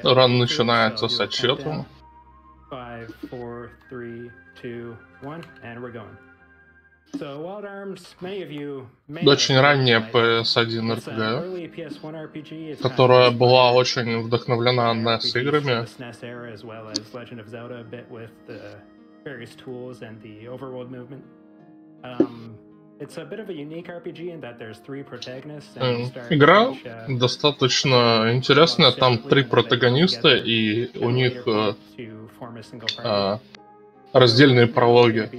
Ран начинается с отсчетом. 5, 4, 3, 2, 1, and we're going. Очень ранняя PS1 RPG, которая была очень вдохновлена NES играми. Игра достаточно интересная, там 3 протагониста, и у них раздельные прологи.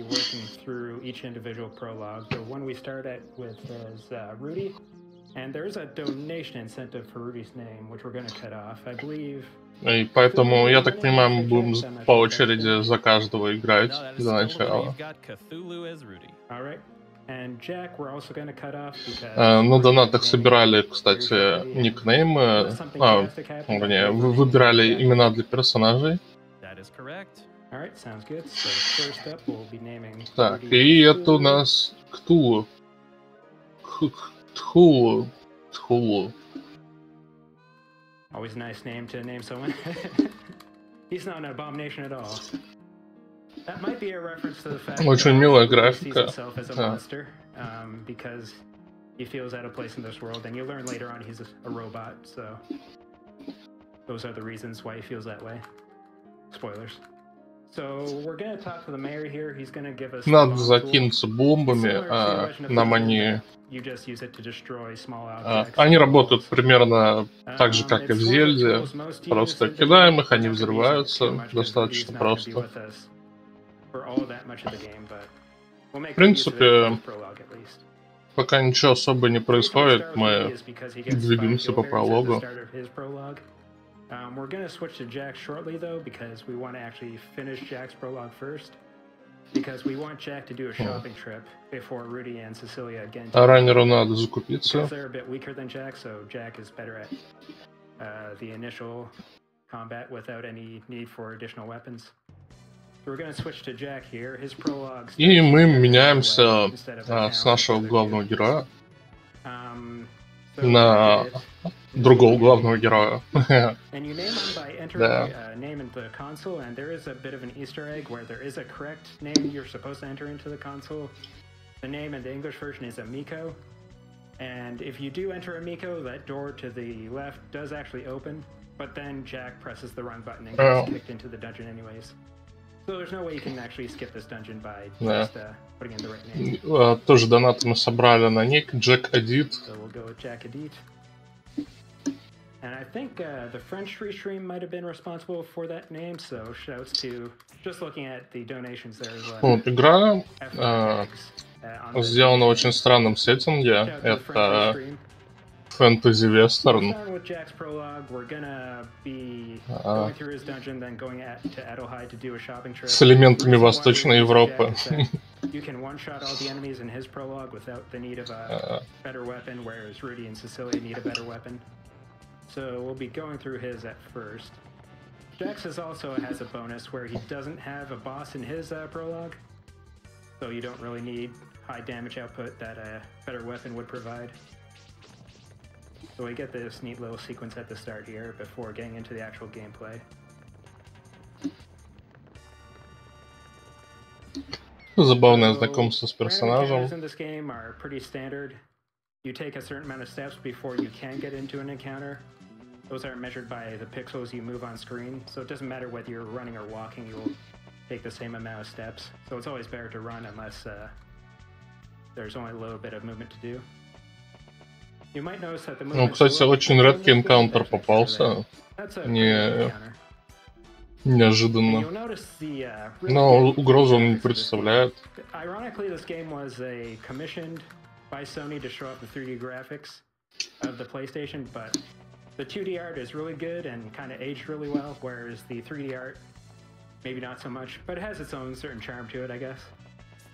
И поэтому, я так понимаю, мы будем по очереди за каждого играть для начала. На донатах собирали, кстати, никнеймы, вернее, выбирали имена для персонажей. Так, и это у нас Ктулу. Ктулу. Always a nice name to name someone. He's not an abomination at all. That might be a reference to the fact Очень милая графика. Because he feels out of place in this world, and you learn later on he's a robot, so those are the reasons why he feels that way. Spoilers. So we're gonna talk to the mayor here. He's gonna give us. Надо закинуться бомбами, нам они работают примерно так же, как и в Зельде. Просто кидаем их, они взрываются достаточно просто. В принципе, пока ничего особо не происходит, мы двигаемся по прологу. We're going to switch to Jack shortly, though, because we want to actually finish Jack's prologue first. Because we want Jack to do a shopping trip before Rudy and Cecilia again. Раннеру надо закупиться. They're a bit weaker than Jack, so Jack is better at the initial combat without any need for additional weapons. So we're going to switch to Jack here. His prologue. И мы меняемся с нашего главного героя на другого главного героя. And you name them by entering name into the console, and there is a bit of an Easter egg where there is a correct name you're supposed to enter into the console. The name in the English version is Amiko, and if you do enter Amiko, that door to the left does actually open, but then Jack presses the wrong button and gets kicked into the dungeon anyways. So there's no way you can actually skip this dungeon by just putting in the right name. Тоже донаты мы собрали на ник Jack-Edit. So we'll go with Jack-Edit. And I think the French Restream might have been responsible for that name, so shouts to just looking at the donations there as well. Вот, игра сделана в очень странном сеттинге. Это фэнтези-вестерн с элементами Восточной Европы. You can one-shot all the enemies in his prologue without the need of a better weapon, whereas Rudy and Cecilia need a better weapon. So we'll be going through his at first. Jax also has a bonus where he doesn't have a boss in his prologue, so you don't really need high damage output that a better weapon would provide. So we get this neat little sequence at the start here before getting into the actual gameplay. Забавное знакомство с персонажем. In this game are pretty standard. You take a certain amount of steps before you can get into an encounter. Those are measured by the pixels you move on screen, so it doesn't matter whether you're running or walking, you'll take the same amount of steps. So it's always better to run unless there's only a little bit of movement to do. You might notice that the movement. Ну, кстати, очень редкий энкаунтер попался. Неожиданно. Но угрозу он не представляет. Ironically, this game was commissioned by Sony to show off the 3D graphics of the PlayStation, but the 2D art is really good and kind of aged really well, whereas the 3D art, maybe not so much, but it has its own certain charm to it, I guess.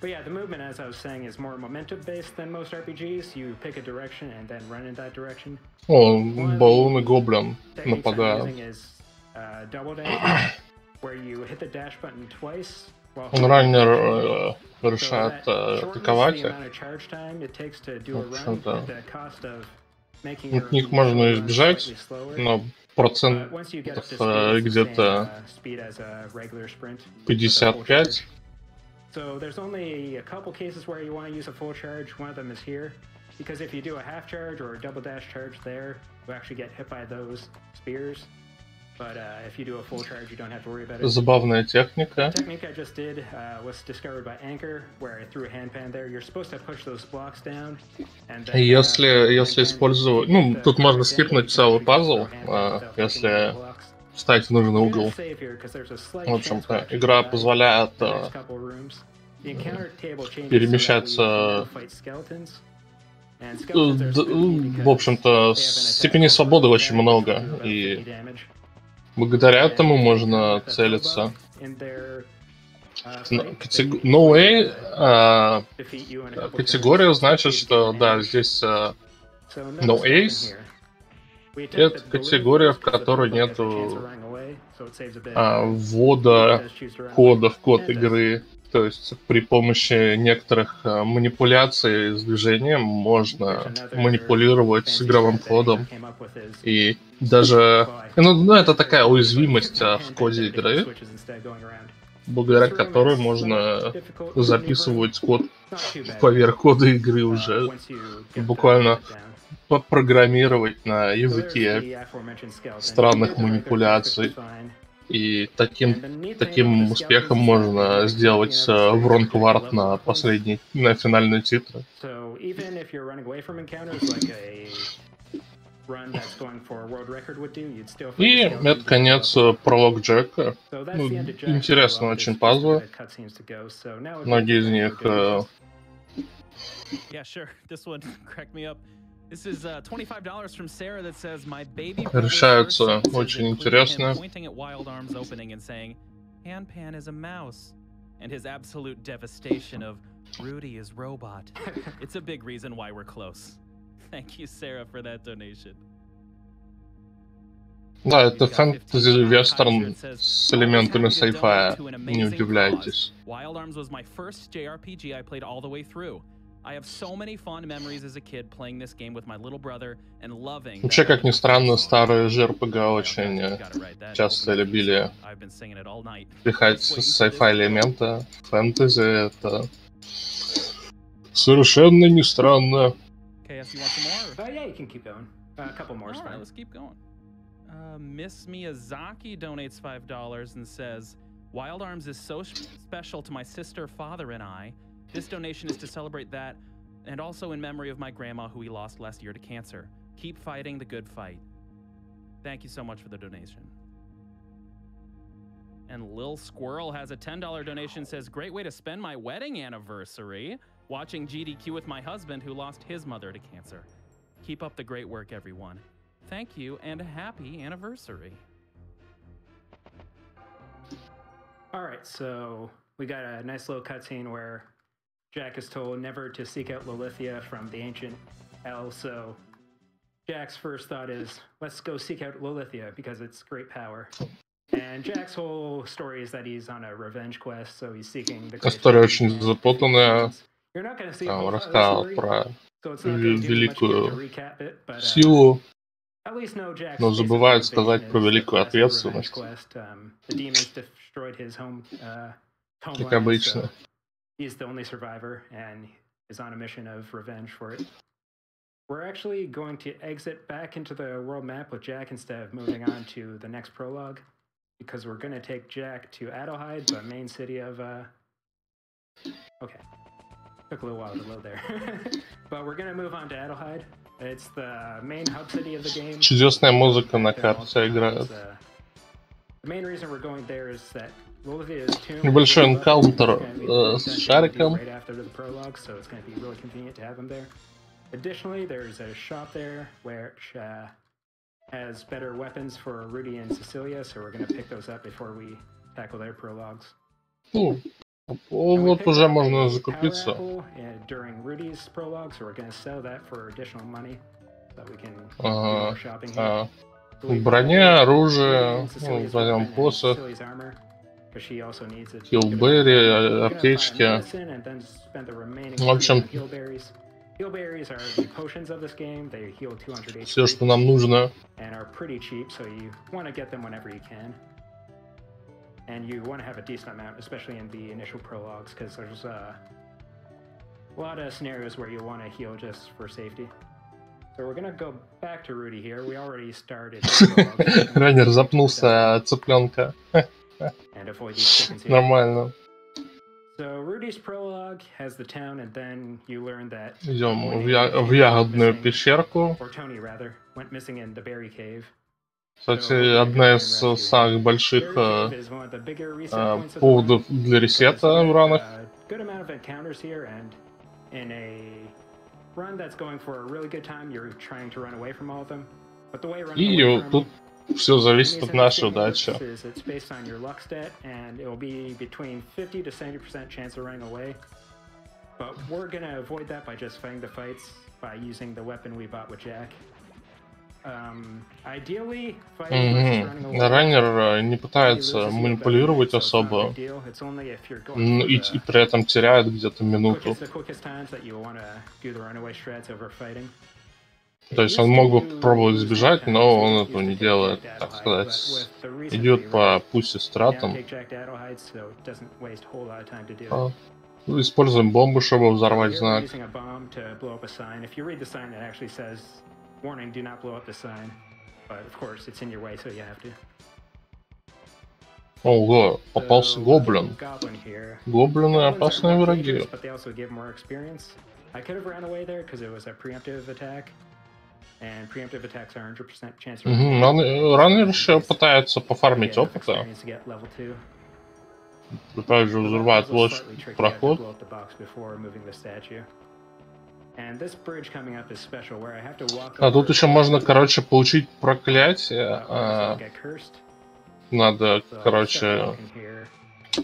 But yeah, the movement, as I was saying, is more momentum-based than most RPGs. You pick a direction and then run in that direction. О, баллон и гоблин нападают. Double dash, where you hit the dash button twice. Он ранее решает атаковать. В общем-то, от них можно избежать, но процентов где-то 55. So there's only a couple cases where you want to use a full charge. One of them is here, because if you do a half charge or a double dash charge there, you actually get hit by those spears. But if you do a full charge, you don't have to worry about it. Забавная техника. The technique I just did was discovered by Anchor, where I threw a handpan there. You're supposed to push those blocks down. And then, если использовать, ну, тут можно скипнуть целый пазл, если встать в нужный угол. В общем-то, игра позволяет перемещаться, в общем-то, степени свободы очень много, и благодаря этому можно целиться. No way категория значит, что да, здесь no ace. Это категория, в которой нету ввода кода в код игры. То есть при помощи некоторых манипуляций с движением можно манипулировать с игровым кодом. И даже... Ну, это такая уязвимость в коде игры, благодаря которой можно записывать код поверх кода игры уже. Буквально попрограммировать на языке странных манипуляций. И таким успехом можно сделать вронквард на финальные титры. И это конец пролог Джека. Ну, интересно очень пазлы. Многие из них... This is $25 from Sarah that says my baby решаются очень интересно. Pointing at Wild Arms opening and saying, Pan is a mouse, and his absolute devastation of Rudy is robot. It's a big reason why we're close. Thank you, Sarah, for that donation. Да, это фэнтези-вестерн с элементами сайфая, не удивляйтесь. Wild Arms was my first JRPG I played all the way through. I have so many fond memories as a kid playing this game with my little brother and loving. Вообще, как ни странно, старые JRPG очень часто любили пихать sci-fi элемента. Фэнтези — это совершенно не странно. Miss Miyazaki donates $5 and says, Wild Arms is so special to my sister, father, and I. This donation is to celebrate that, and also in memory of my grandma who we lost last year to cancer. Keep fighting the good fight. Thank you so much for the donation. And Lil Squirrel has a $10 donation, says, great way to spend my wedding anniversary, watching GDQ with my husband who lost his mother to cancer. Keep up the great work, everyone. Thank you, and happy anniversary. All right, so we got a nice little cutscene where Jack is told never to seek out Lilithia from the ancient elves, so Jack's first thought is, let's go seek out Lilithia because it's great power. And Jack's whole story is that he's on a revenge quest, so he's seeking the... История очень запутанная. Там рассказал про великую силу, но забывает сказать про великую ответственность. Как обычно. He's the only survivor and is on a mission of revenge for it. We're actually going to exit back into the world map with Jack instead of moving on to the next prologue, because we're going to take Jack to Adelheid, the main city of... Okay. Took a little while to load there. But we're going to move on to Adelheid. It's the main hub city of the game. Чудесная музыка на карте играет. The main reason we're going there is that небольшой энкаунтер с шариком. Additionally, there's a shop there which has better weapons for Rudy and Cecilia, so we're going to pick those up before we tackle their prologues. Ну, вот уже можно закупиться. During Rudy's prologue, so we're going to sell that for additional money, so we can do more shopping here. Броня, оружие, ну, возьмем посох, хилберри, аптечки. В общем, Heal berries are the potions of this game. They heal 200 HP. Все, что нам нужно. And are pretty cheap, so you want to get them whenever you can. And you want to have a decent amount, especially in the initial prologues, because there's a lot of scenarios where you want to heal just for safety. So we're gonna go back to Rudy here. We already started. Раннер запнулся от цыпленка. Нормально. So Rudy's prologue has the town, and then you learn that. Идем в ягодную пещерку. Or Tony rather went missing in the berry cave. Кстати, одна из самых больших поводов для ресета в ранах. И тут все зависит от нашей удачи. Раннер не пытается манипулировать особо, и при этом теряет где-то минуту. То есть он мог бы попробовать сбежать, но он этого не делает, так сказать. Идет по пусть стратам. Используем бомбу, чтобы взорвать знак. Warning, do not blow up the sign. But of course, it's in your way, so you have to. Ого, попался гоблин. Гоблины опасные враги. Раннер еще пытается пофармить опыта. Также взрывает проход. А тут еще можно, короче, получить проклятие. Надо, короче,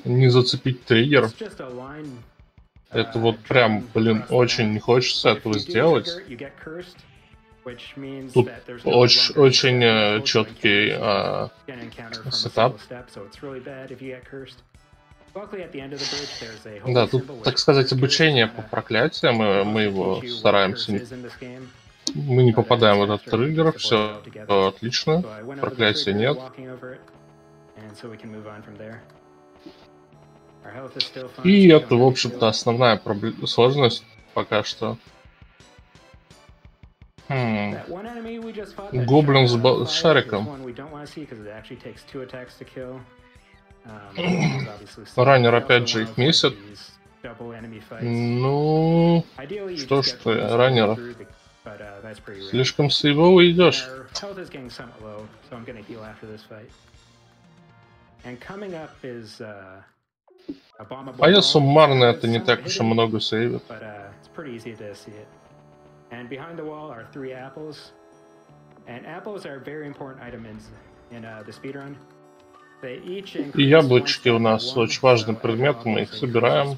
не зацепить триггер. Это вот прям, блин, очень не хочется этого сделать. Тут очень четкий сетап. Да, тут, так сказать, обучение по проклятиям, мы его стараемся. Мы не попадаем в этот триггер, все отлично, проклятия нет. И это, в общем-то, основная сложность пока что. Гоблин с шариком. Раннер опять же их месяц. Ну, что ж ты, раннер, слишком сейвово идешь. А я суммарно это не так уж и много сейвит. И яблочки у нас очень важный предмет, мы их собираем.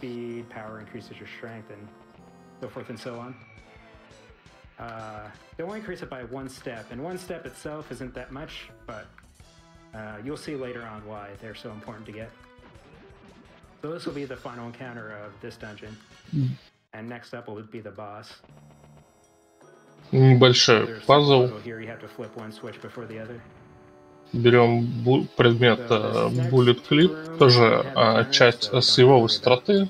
Небольшой пазл. Берем предмет Bullet Clip, тоже часть сейвовой страты.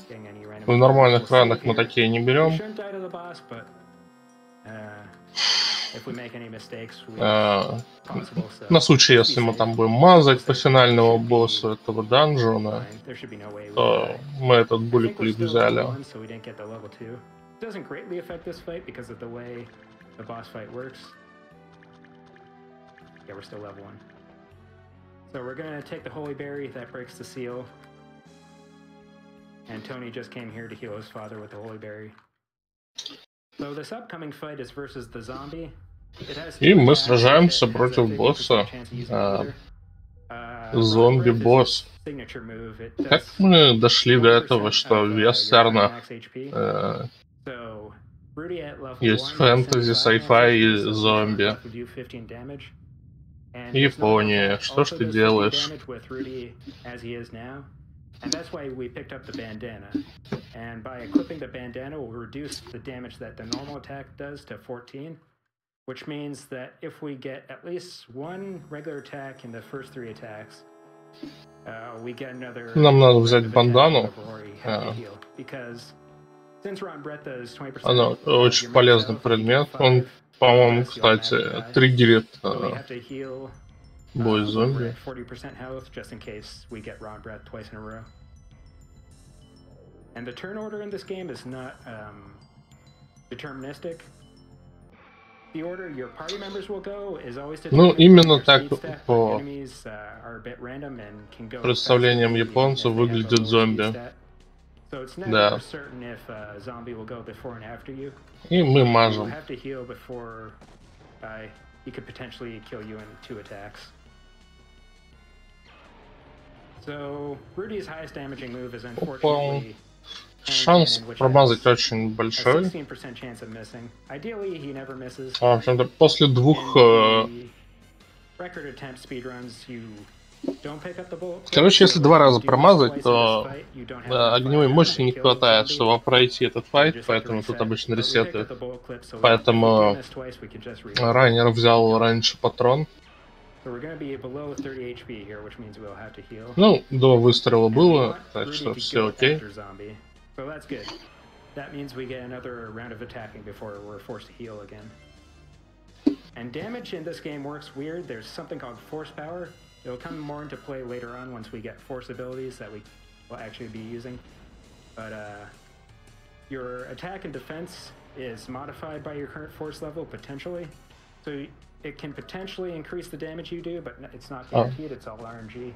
В нормальных ранах мы такие не берем. На случай, если мы там будем мазать по финальному боссу этого данжона, то мы этот Bullet Clip взяли. So we're gonna take the holy berry that breaks the seal. And Tony just came here to heal his father with the holy berry. So this upcoming fight is versus the zombie. И мы сражаемся против босса. Зомби-босс. Как мы дошли до этого, что в вестернах есть фэнтези, sci-fi и зомби? Япония, что ж ты делаешь? And that's why we picked up the bandana. And by equipping the bandana, we'll reduce the damage that the normal attack does to 14, which means that if we get at least one regular attack in the first 3 attacks, we get another. Нам надо взять бандану. Because since Ron Breath does 20%, Она очень полезный предмет. Он, по-моему, кстати, триггерит бой зомби. 40% health just in case we get Ron Breath twice in a row. And the turn order in this game is not deterministic. The order your party members will go is always Ну, именно так по enemies are a bit random and can go представлениям японцев выглядит зомби. So it's never Да. certain if a zombie will go before and after you. И мы You'll мажем. have to heal before he could potentially kill you in 2 attacks. So Rudy's highest damaging move is unfortunately Шанс промазать очень a большой. 16% chance of missing. Ideally, he never misses. В общем-то, после 2 In the record attempt speedruns, you don't pick up the bullet clip. Короче, если 2 раза If you miss промазать, twice in то this fight, you don't have enough огневой firepower мощи to не kill the хватает, zombie. чтобы пройти этот You файт, just have to поэтому тут reset. обычно But we picked up ресеты. the bullet clip, so Поэтому if we do miss twice, we can just reload. Райнер взял раньше патрон. So we're going to be below 30 HP here, which means we'll have to heal. Ну, 2 выстрела And we было, want так Rudy что to все go окей. after zombie. So that's good. That means we get another round of attacking before we're forced to heal again. And damage in this game works weird. There's something called force power. It'll come more into play later on once we get force abilities that we will actually be using. But your attack and defense is modified by your current force level potentially. So it can potentially increase the damage you do, but it's not guaranteed. It's all RNG.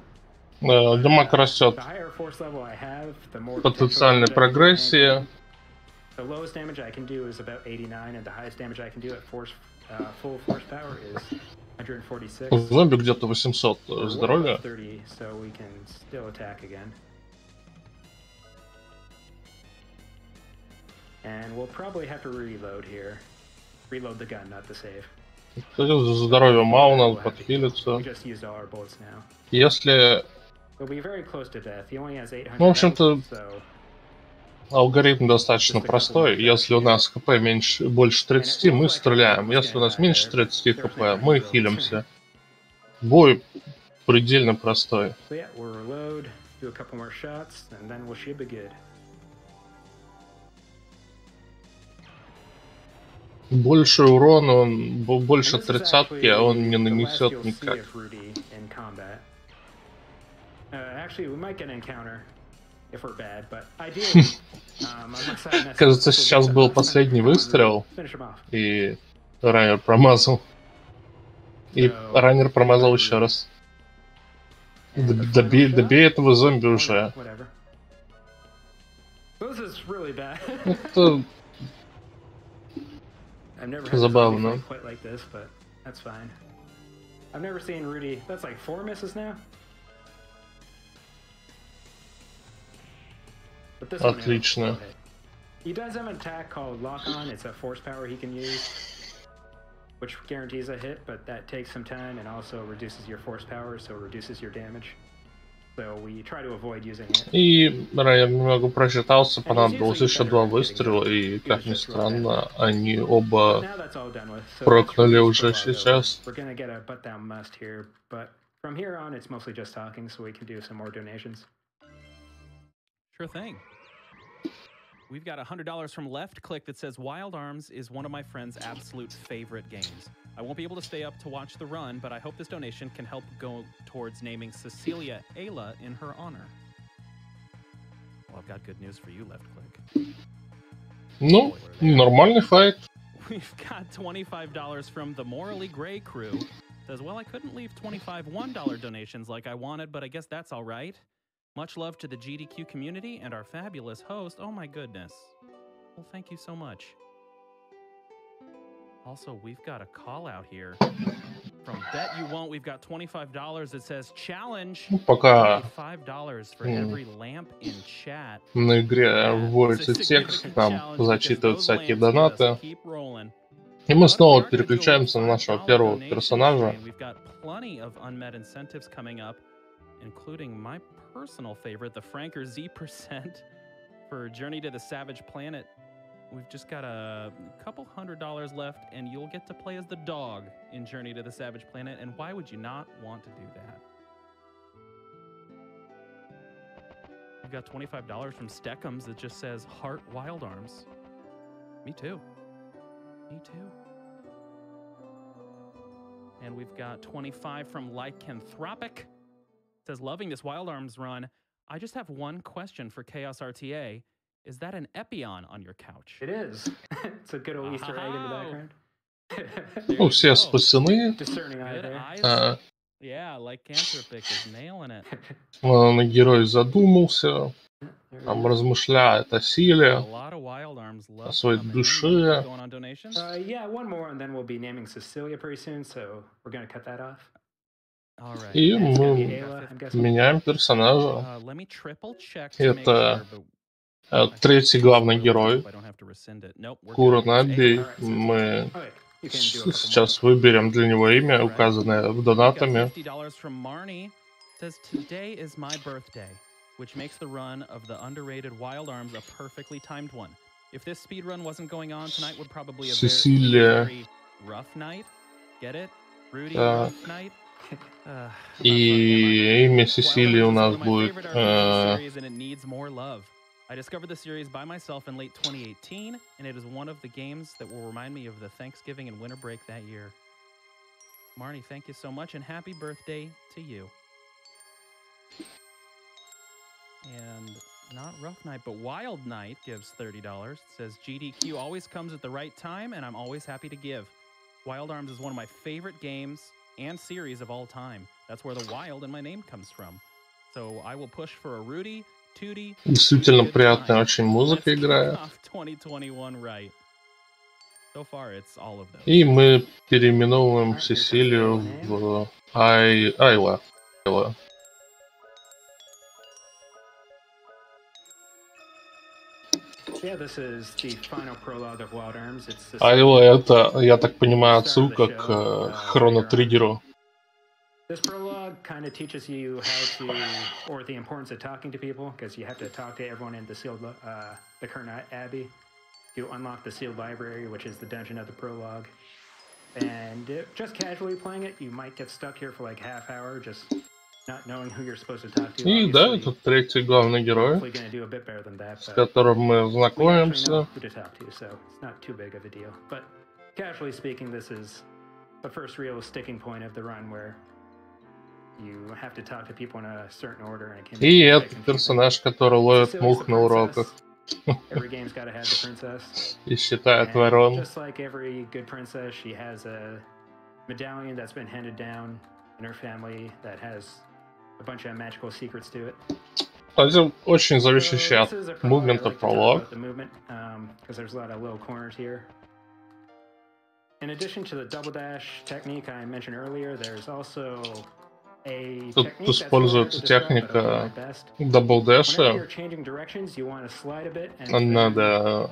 Дамаг растет The higher force level I have, the more потенциальной potential прогрессии. The lowest damage I can do is about 89, and the highest damage I can do at full force power is 146. У зомби где-то 800 We're well здоровья. above 30, so we can still attack again. And we'll probably have to reload here. Reload the gun, not the save. Здоровья мало, надо подхилиться. We just used all our bullets now. Если We'll be very close to death. He only has 800 Ну, в общем-то, health, so алгоритм достаточно простой. Если у нас ХП больше 30, мы стреляем. Если у нас меньше 30 ХП, мы хилимся. Бой предельно простой. So yeah, we'll reload, do a couple more shots, and then we should be good. Больше урона, он больше And this is тридцатки, actually а он не the last нанесет you'll see никак. of Rudy in combat. Actually, we might get an encounter if we're bad, but ideally, unless I mess Кажется, up, we'll сейчас get был the последний encounter, выстрел, finish him off. и раннер промазал. И раннер промазал еще раз. Добей этого зомби уже. Whatever. This is really bad. Это I've never had a забавно. zombie fight quite like this, but that's fine. I've never seen Rudy. That's like 4 misses now. But this one, Отлично. he does have an attack called Lock On. It's a force power he can use, which guarantees a hit, but that takes some time and also reduces your force power, so it reduces your damage. So we try to avoid using it. И раннер немного просчитался, понадобилось еще 2 выстрела, и, как ни странно, они But оба now that's all done with. So прокнули that's уже really сейчас. We're gonna get a butt down must here, but from here on it's mostly just talking, so we can do some more donations. Sure thing. We've got $100 from Left Click that says Wild Arms is one of my friend's absolute favorite games. I won't be able to stay up to watch the run, but I hope this donation can help go towards naming Cecilia Ayla in her honor. Well, I've got good news for you, Left Click. Ну, нормальный файт. We've got $25 from the Morally Gray crew. Says, well, I couldn't leave 25 $1 donations like I wanted, but I guess that's all right. Much love to the GDQ community and our fabulous host. Oh my goodness. Well, thank you so much. Also, we've got a call out here. From Bet You Won't, we've got $25 that says challenge. Ну, пока $5 for every lamp in chat. на игре вводится текст, там зачитывают всякие донаты. И мы снова переключаемся на нашего первого персонажа. including my personal favorite, the Franker Z% for Journey to the Savage Planet. We've just got a couple $100 left, and you'll get to play as the dog in Journey to the Savage Planet, and why would you not want to do that? We've got $25 from Steckums that just says Heart Wild Arms. Me too. Me too. And we've got 25 from Lycanthropic. It says, loving this Wild Arms run. I just have one question for Chaos RTA. Is that an Epion on your couch? It is. It's a good old Easter egg in the background. Ну, все спасены. Discerning eye there. Yeah, Lycanthropic is nailing it. Герой задумался, там размышляет о силе, о своей душе. Yeah, one more, and then we'll be naming Cecilia pretty soon, so we're gonna cut that off. И мы меняем персонажа. Это третий главный герой. Куранаби. Мы сейчас выберем для него имя, указанное в донатами. Which makes the run of the underrated Wild Arms a perfectly timed one. If this speed run wasn't going on tonight, would probably be a very rough night. Get it? Rudy, rough night. И имя Сесилии у нас будет. I discovered the series by myself in late 2018, and it is one of the games that will remind me of the Thanksgiving and winter break that year. Marnie, thank you so much, and happy birthday to you. And not Rough Night, but Wild Night gives $30. It says GDQ always comes at the right time, and I'm always happy to give. Wild Arms is one of my favorite games and series of all time. That's where the wild in my name comes from. So I will push for a Rudy, Tootie. Действительно приятная очень музыка играет. So far, it's all of those. И мы переименовываем Сесилию в Айла. Айла это, я так понимаю, отсылка к хроно-триггеру. This prologue kind of teaches you how to, or the importance of talking to people, because you have to talk to everyone in the sealed, the current Abbey to unlock the sealed library, which is the dungeon of the prologue. And just casually playing it, you might get stuck here for like half hour, just not knowing who you're supposed to talk to. И да, это третий главный герой, с которым мы знакомимся. But casually speaking, this is the first real sticking point of the run where you have to talk to people in a certain order. И это персонаж, который ловит мух на уроках. Every game's got to have the princess. И считает ворон. Just like every good princess, she has a medallion that's been handed down in her family that has a bunch of magical secrets to it. Это очень зависящий от мувмента пролог. Because there's a lot of little corners here. In addition to the double dash technique I mentioned earlier, there's also Тут используется техника даблдэша. Надо...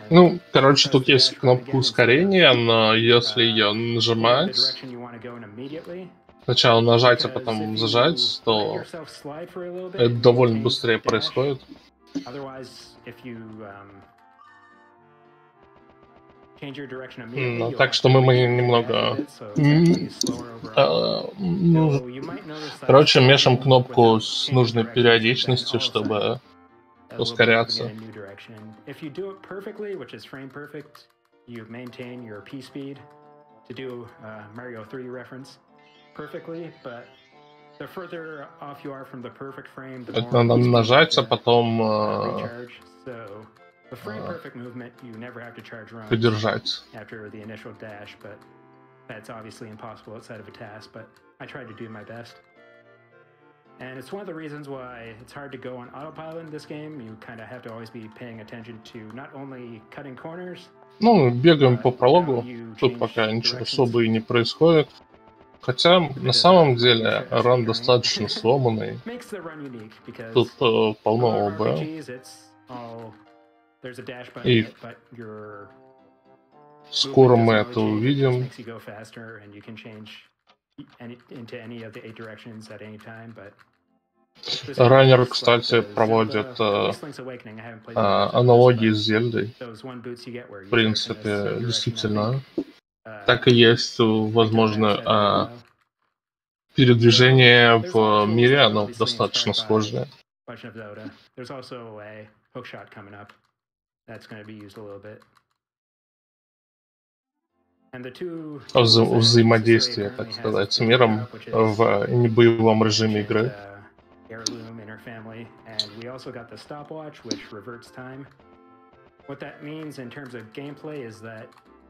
Ну, короче, тут есть кнопка ускорения, но если ее нажимать, сначала нажать, а потом зажать, то это довольно быстрее происходит. Ну, так что мы немного... Короче, мешаем кнопку с нужной периодичностью, чтобы ускоряться. Это надо нажать, а потом... The frame perfect movement you never have to charge runs after the initial dash, but that's obviously impossible outside of a task, but I tried to do my best. And it's one of the reasons why it's hard to go on autopilot in this game. You kind of have to always be paying attention to not only cutting corners. Ну, бегаем по прологу, тут пока ничего особо и не происходит. Хотя, на самом деле, ран достаточно сломанный. Тут полно ОБ. И скоро мы это увидим. into any of the 8 directions at any time, but Раннер, кстати, проводит аналогии с Зельдой. В принципе, действительно, так и есть, возможно, передвижение в мире, оно достаточно схожее. Взаимодействие, так сказать, с миром в небоевом режиме игры. Heirloom in her family, and we also got the stopwatch, which reverts time. What that means in terms of gameplay is that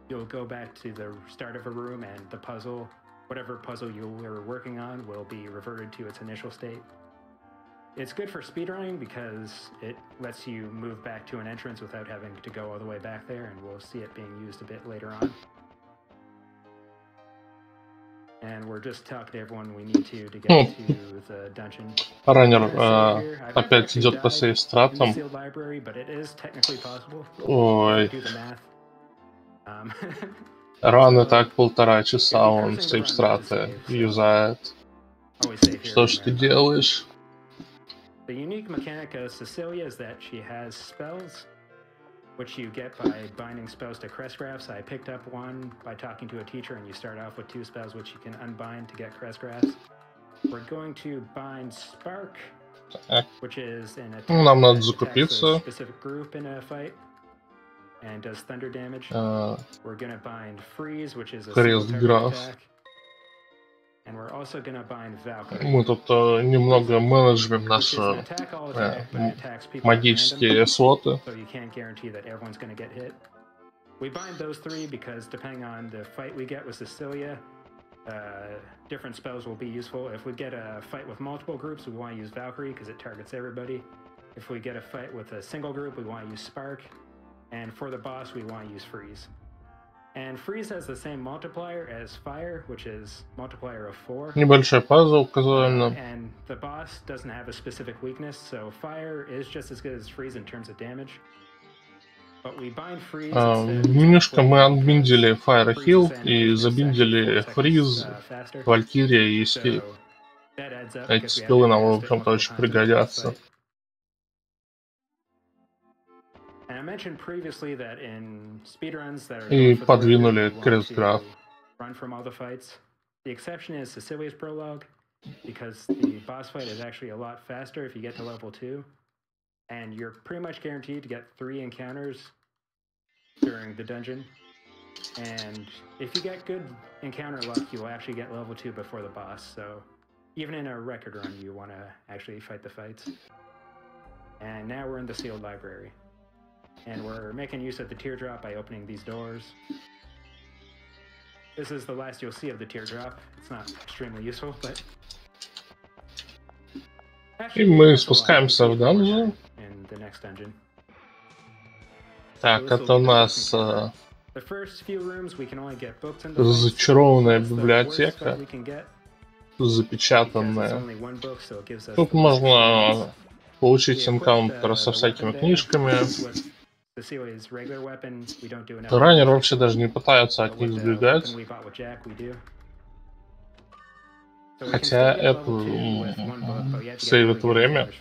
you'll go back to the start of a room, and the puzzle, whatever puzzle you were working on, will be reverted to its initial state. It's good for speedrunning because it lets you move back to an entrance without having to go all the way back there, and we'll see it being used a bit later on. And we're just talking to everyone we need to get to the dungeon. Раннер опять идет по сейф-стратам. Ой. Ран и так 1,5 часа он сейф-страты юзает. Что ж ты делаешь? The unique mechanic of Cecilia is that she has spells, which you get by binding spells to crest graphs. I picked up one by talking to a teacher, and you start off with 2 spells which you can unbind to get crest graphs. We're going to bind Spark, which is an attack that attacks a specific group in a fight and does thunder damage. We're going to bind Freeze, which is a single target attack. And we're also going to bind Valkyrie. Мы тут немного менеджерим наши магические слоты. So you can't guarantee that everyone's going to get hit. We bind those 3 because depending on the fight we get with Cecilia, different spells will be useful. If we get a fight with multiple groups, we want to use Valkyrie because it targets everybody. If we get a fight with a single group, we want to use Spark. And for the boss, we want to use Freeze. And Freeze has the same multiplier as Fire, which is multiplier of 4. Небольшой пазл, казуально. And the boss doesn't have a specific weakness, so Fire is just as good as Freeze in terms of damage. But we bind Freeze. Немножко мы отбиндили Fire Heal и забиндили Freeze, Valkyria и Escape. Эти скиллы нам, в общем-то, очень пригодятся. И подвинули крест-граф. The exception is Cecilia's prologue, because the boss fight is actually a lot faster if you get to level 2, and you're pretty much guaranteed to get 3 encounters during the dungeon. And if you get good encounter luck, you will actually get level 2 before the boss. So even in a record run, you want to actually fight the fights. And now we're in the sealed library. And we're making use of the teardrop by opening these doors. This is the last you'll see of the teardrop. It's not extremely useful, but... И мы спускаемся в данжен. Так, это у нас зачарованная библиотека, запечатанная. Тут можно получить энкаунтер со всякими книжками. Раннер вообще даже не пытается от них сбегать. Хотя это сейвит время.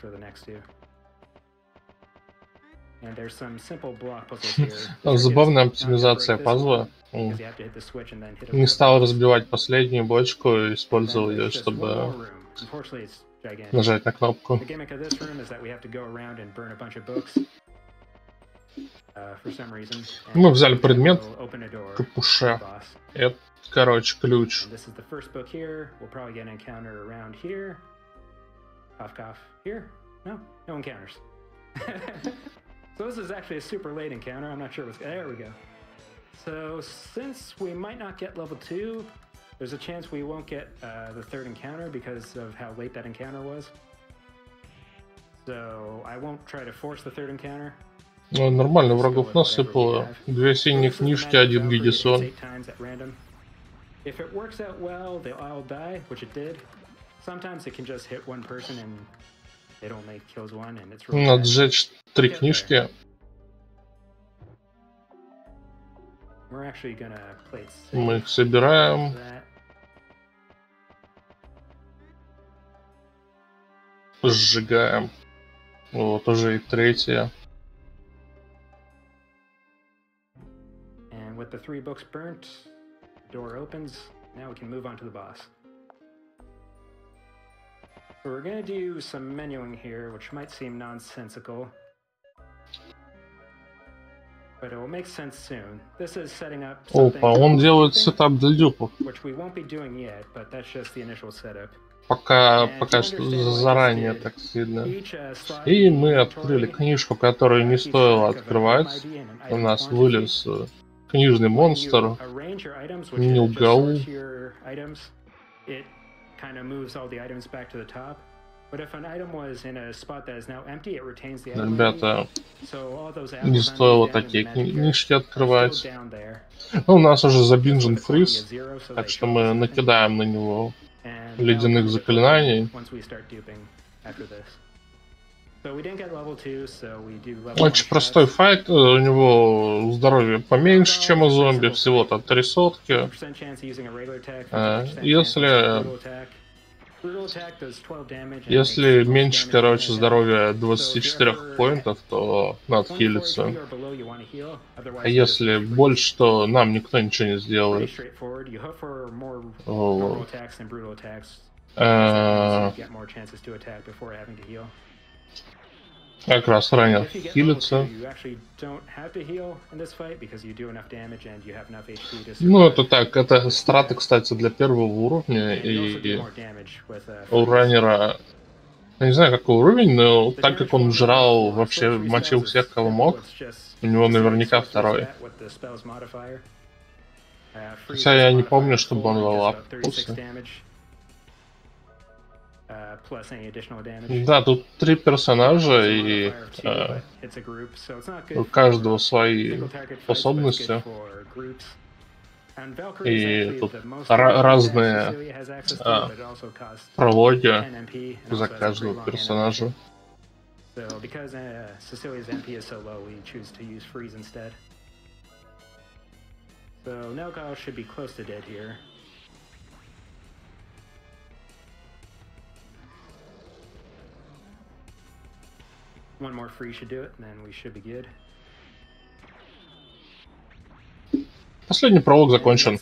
Забавная оптимизация пазла. Не стал разбивать последнюю бочку и использовал ее, чтобы нажать на кнопку. Мы взяли предмет капуша. Это, короче, ключ. So this is actually a super late encounter. I'm not sure what's... There we go. So since we might not get level 2, there's a chance we won't get the 3rd encounter because of how late that encounter was. So I won't try to force the 3rd encounter. Ну, нормально, врагов насыпало. 2 синие книжки, 1 Гидисон. If it works out well, they'll all die, which it did. Sometimes it can just hit one person and it only kills one, and it's really надо сжечь 3 книжки. We're actually gonna play it safe. Мы их собираем. сжигаем. Вот уже и третья. And with the 3 books burnt, door opens. Now we can move on to the boss. So we're going to do some menuing here, which might seem nonsensical, but it will make sense soon. This is setting up something, Опа, он делает сетап для дюпов. which we won't be doing yet, but that's just the initial setup. Пока что заранее так сильно. И мы открыли книжку, которую не стоило открывать. У нас вылез книжный монстр. Нилгау. Ребята, не стоило такие книжки открывать. У нас уже забинжен фриз, так что мы накидаем на него ледяных заклинаний. Очень простой файт, у него здоровье поменьше, чем у зомби, всего-то 3 сотки. Если меньше, короче, здоровья 24 поинтов, то надо хилиться. А если больше, то нам никто ничего не сделает. Как раз ранее хилиться. Ну, это так, это страты, кстати, для первого уровня, и у раннера, я не знаю, какой уровень, но так как он жрал, вообще мочил всех, кого мог, у него наверняка 2-й. Хотя я не помню, чтобы он левелапился. Да, тут 3 персонажа, и у каждого свои способности. И тут разные прологи за каждого персонажа. One more free should do it, and then we should be good. Последний пролог закончен.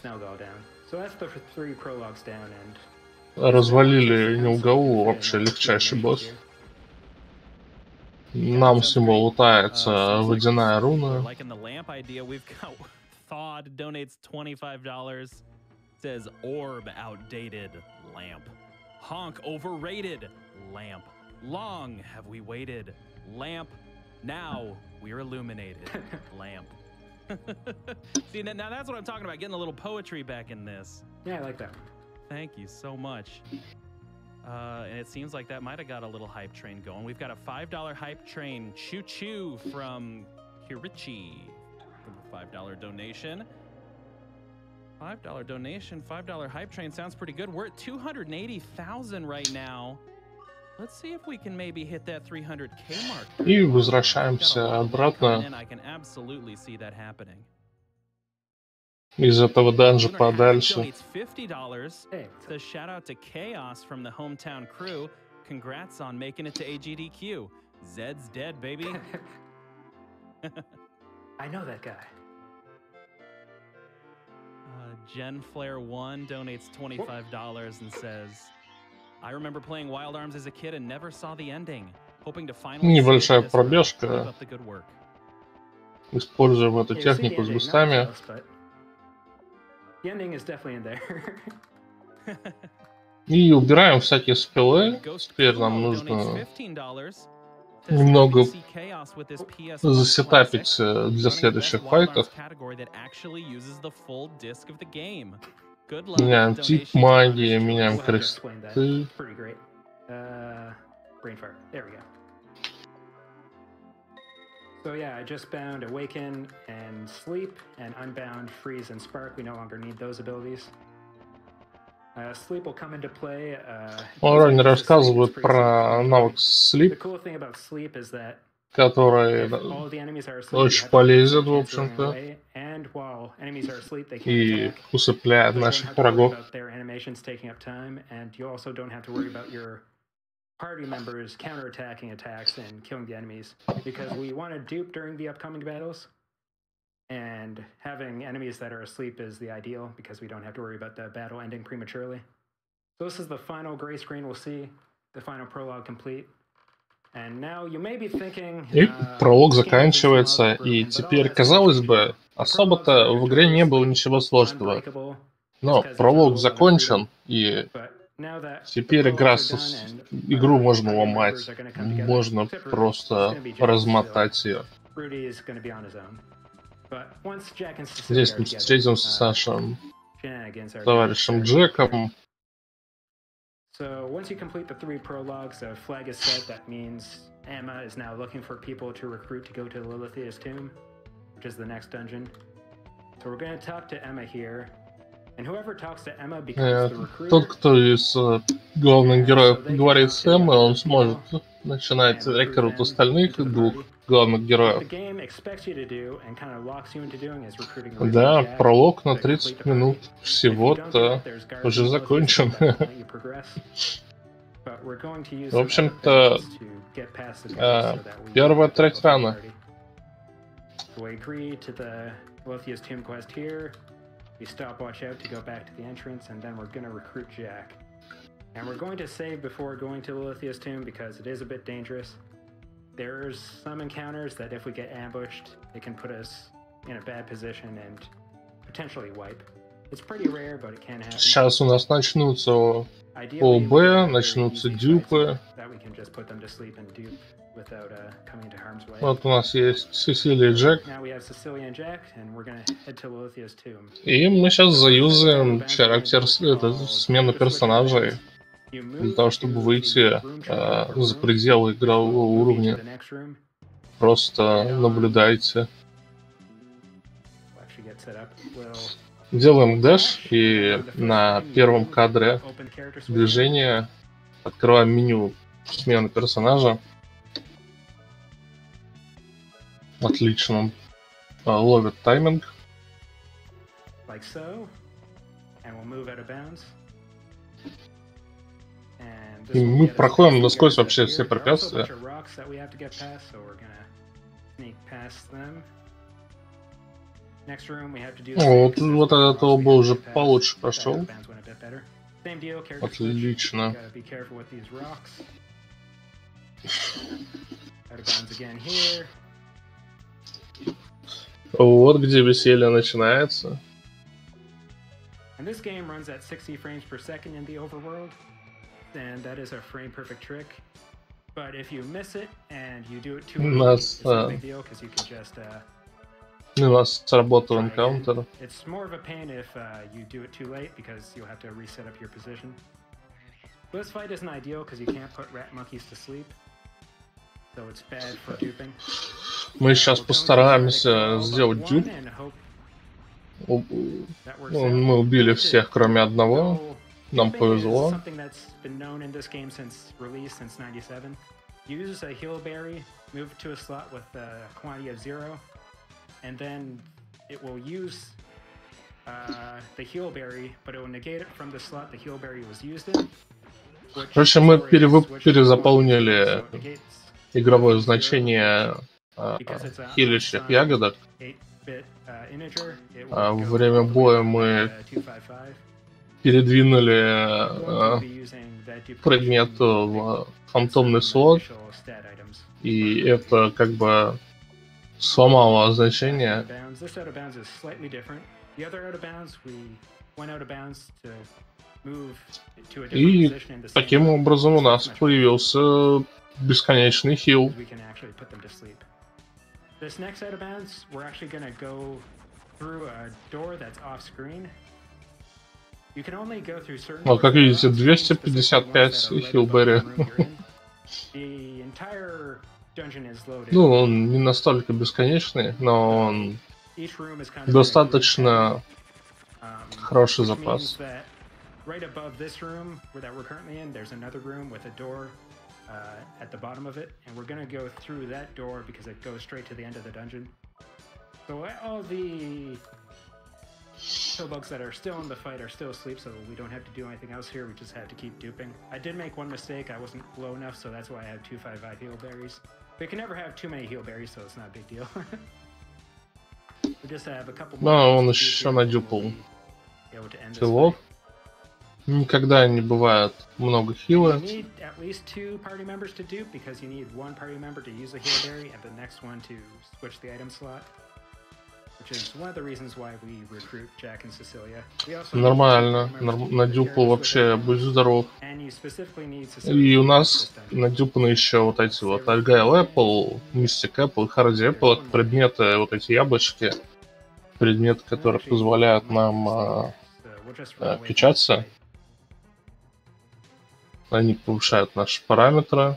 Развалили Нилгау, вообще легчайший босс. Нам всему лутается водяная руна. Says orb outdated lamp. Honk overrated lamp. Long have we waited. Lamp. Now we're illuminated. Lamp. See, now that's what I'm talking about. Getting a little poetry back in this. Yeah, I like that. Thank you so much. And it seems like that might have got a little hype train going. We've got a $5 hype train. Choo choo from Kirichi. $5 donation. $5 donation. $5 hype train sounds pretty good. We're at 280,000 right now. Let's see if we can maybe hit that 300k mark. И возвращаемся обратно из этого данжа подальше. So shout out to Chaos from the hometown crew. Congrats on making it to AGDQ. Zed's dead, baby. I know that guy. Jen Flare 1 donates $25 and says, I remember playing Wild Arms as a kid and never saw the ending. Hoping to finally Небольшая пробежка. Используем эту технику с бустами. И убираем всякие спелы. Теперь нам нужно немного засетапить для следующих файтов. Меняем тип магии, меняем кресты. So yeah, I just bound Awaken and Sleep, and Unbound, Freeze, and Spark. We no longer need those abilities. Sleep will come into play. Ронни рассказывает про навык Sleep, который очень полезен, в общем-то, и усыпляет наших врагов. party members counterattacking attacks and killing the enemies, because we want to dupe during the upcoming battles. And having enemies that are asleep is the ideal, because we don't have to worry about the battle ending prematurely. So this is the final gray screen we'll see, the final prologue complete. And now you may be thinking, И пролог заканчивается, и теперь, казалось бы, особо-то в игре не было ничего сложного. Но пролог закончен, и теперь игру можно ломать, можно просто размотать ее. Здесь мы встретимся с нашим товарищем Джеком. So once you complete the 3 prologues, a flag is set. That means Emma is now looking for people to recruit to go to Lilithia's tomb, which is the next dungeon. So we're going to talk to Emma here. And whoever talks to Emma becomes the recruiter. Тот, кто из главных героев говорит с Эммой, он сможет начинать рекрут остальных 2 главных героев. Да, пролог на 30 минут всего-то уже закончен. В общем-то, первая треть рано. We stop watch out to go back to the entrance, and then we're going to recruit Jack. And we're going to save before going to Lilithia's tomb because it is a bit dangerous. There's some encounters that if we get ambushed, it can put us in a bad position and potentially wipe. It's pretty rare, but it can happen. Сейчас у нас начнутся ОБ, начнутся дюпы. Вот у нас есть Сесилия и Джек. И мы сейчас заюзаем смену персонажей для того, чтобы выйти за пределы игрового уровня. Просто наблюдайте. Делаем дэш, и на первом кадре движения открываем меню смены персонажа. Отлично. Ловит тайминг. И мы проходим насквозь вообще все препятствия. Вот этот оба уже получше прошел. Отлично. Вот где веселье начинается. And this game runs at 60 frames per second in the overworld, and that is a frame perfect trick. But if you miss it and you do it too early, it's no big deal because you can just у нас сработал энкаунтер. It's more of a pain if you do it too late because you'll have to reset up your position. This fight isn't ideal because you can't put rat monkeys to sleep, so it's bad for duping. Мы сейчас постараемся сделать дюп. Мы убили всех, кроме одного. Нам повезло. Use a heal berry, move to a slot with a quantity of 0, and then it will use the heal berry, but it will negate it from the slot the heal berry was used in. Короче, мы перезаполнили игровое значение хилящих ягодок. Во время боя мы передвинули предмет в фантомный слот, и это как бы сломало значение. И таким образом у нас появился бесконечный хил. This next out of bounds, we're actually going to go through a door that's off screen. You can only go through certain doors. Как видите, 255 хилберри. The entire dungeon is loaded. Ну, он не настолько бесконечный, но он достаточно хороший запас. Right above this room that we're currently in, there's another room with a door at the bottom of it, and we're gonna go through that door because it goes straight to the end of the dungeon. So all the Pillbugs that are still in the fight are still asleep, so we don't have to do anything else here. We just have to keep duping. I did make one mistake. I wasn't low enough, so that's why I have 2 5-5 heal berries. We can never have too many heal berries, so it's not a big deal. We just have a couple more. Но он еще надюпал хилов. Никогда не бывает много хила. You need at least 2 party members to dupe because you need 1 party member to use a heal berry and the next one to switch the item slot. Which is one of the reasons why we recruit Jack and Cecilia. Нормально. Надюпал вообще, будь здоров. И у нас надюпаны еще вот эти вот Argyle Apple, Mystic Apple, Hardy Apple. Это предметы, вот эти яблочки. Предметы, которые позволяют нам качаться. Они повышают наши параметры.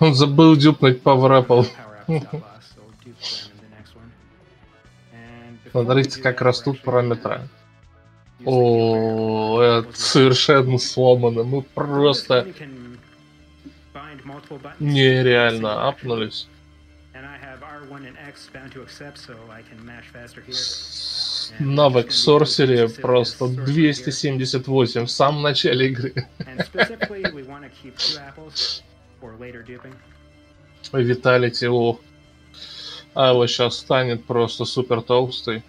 Он забыл дюпнуть Power Apple. Смотрите, как растут параметры. О, это совершенно сломано. Мы просто нереально апнулись. Навык Sorcery просто 278 в самом начале игры. Виталити, ох. А его сейчас станет просто супер толстый.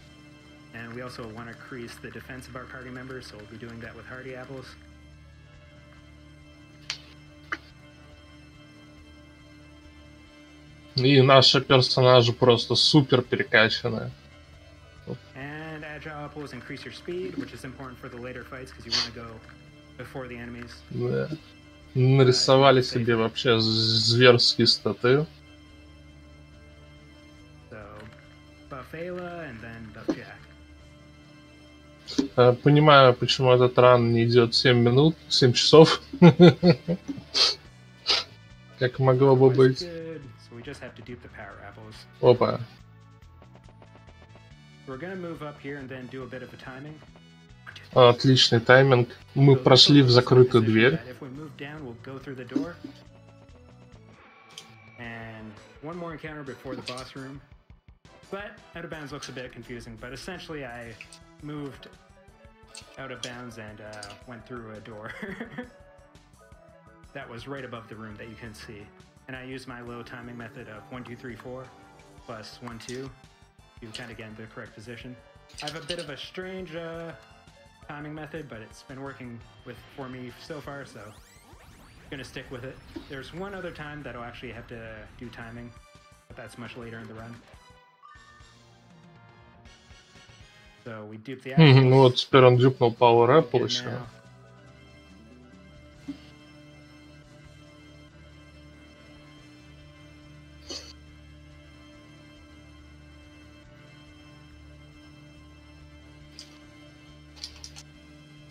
И наши персонажи просто супер перекачанные. Да. Нарисовали себе вообще зверские статы. Понимаю, почему этот ран не идет 7 минут, 7 часов. Как могло бы быть. Опа. Отличный тайминг. Мы прошли в закрытую дверь. But out of bounds looks a bit confusing, but essentially I moved out of bounds and went through a door that was right above the room that you can see. And I used my low timing method of 1, 2, 3, 4 plus 1, 2 to kind of get in the correct position. I have a bit of a strange timing method, but it's been working for me so far, so I'm gonna stick with it. There's one other time that I'll actually have to do timing, but that's much later in the run. So we dupe the apples. Ну вот теперь он дюпнул Power Apple еще.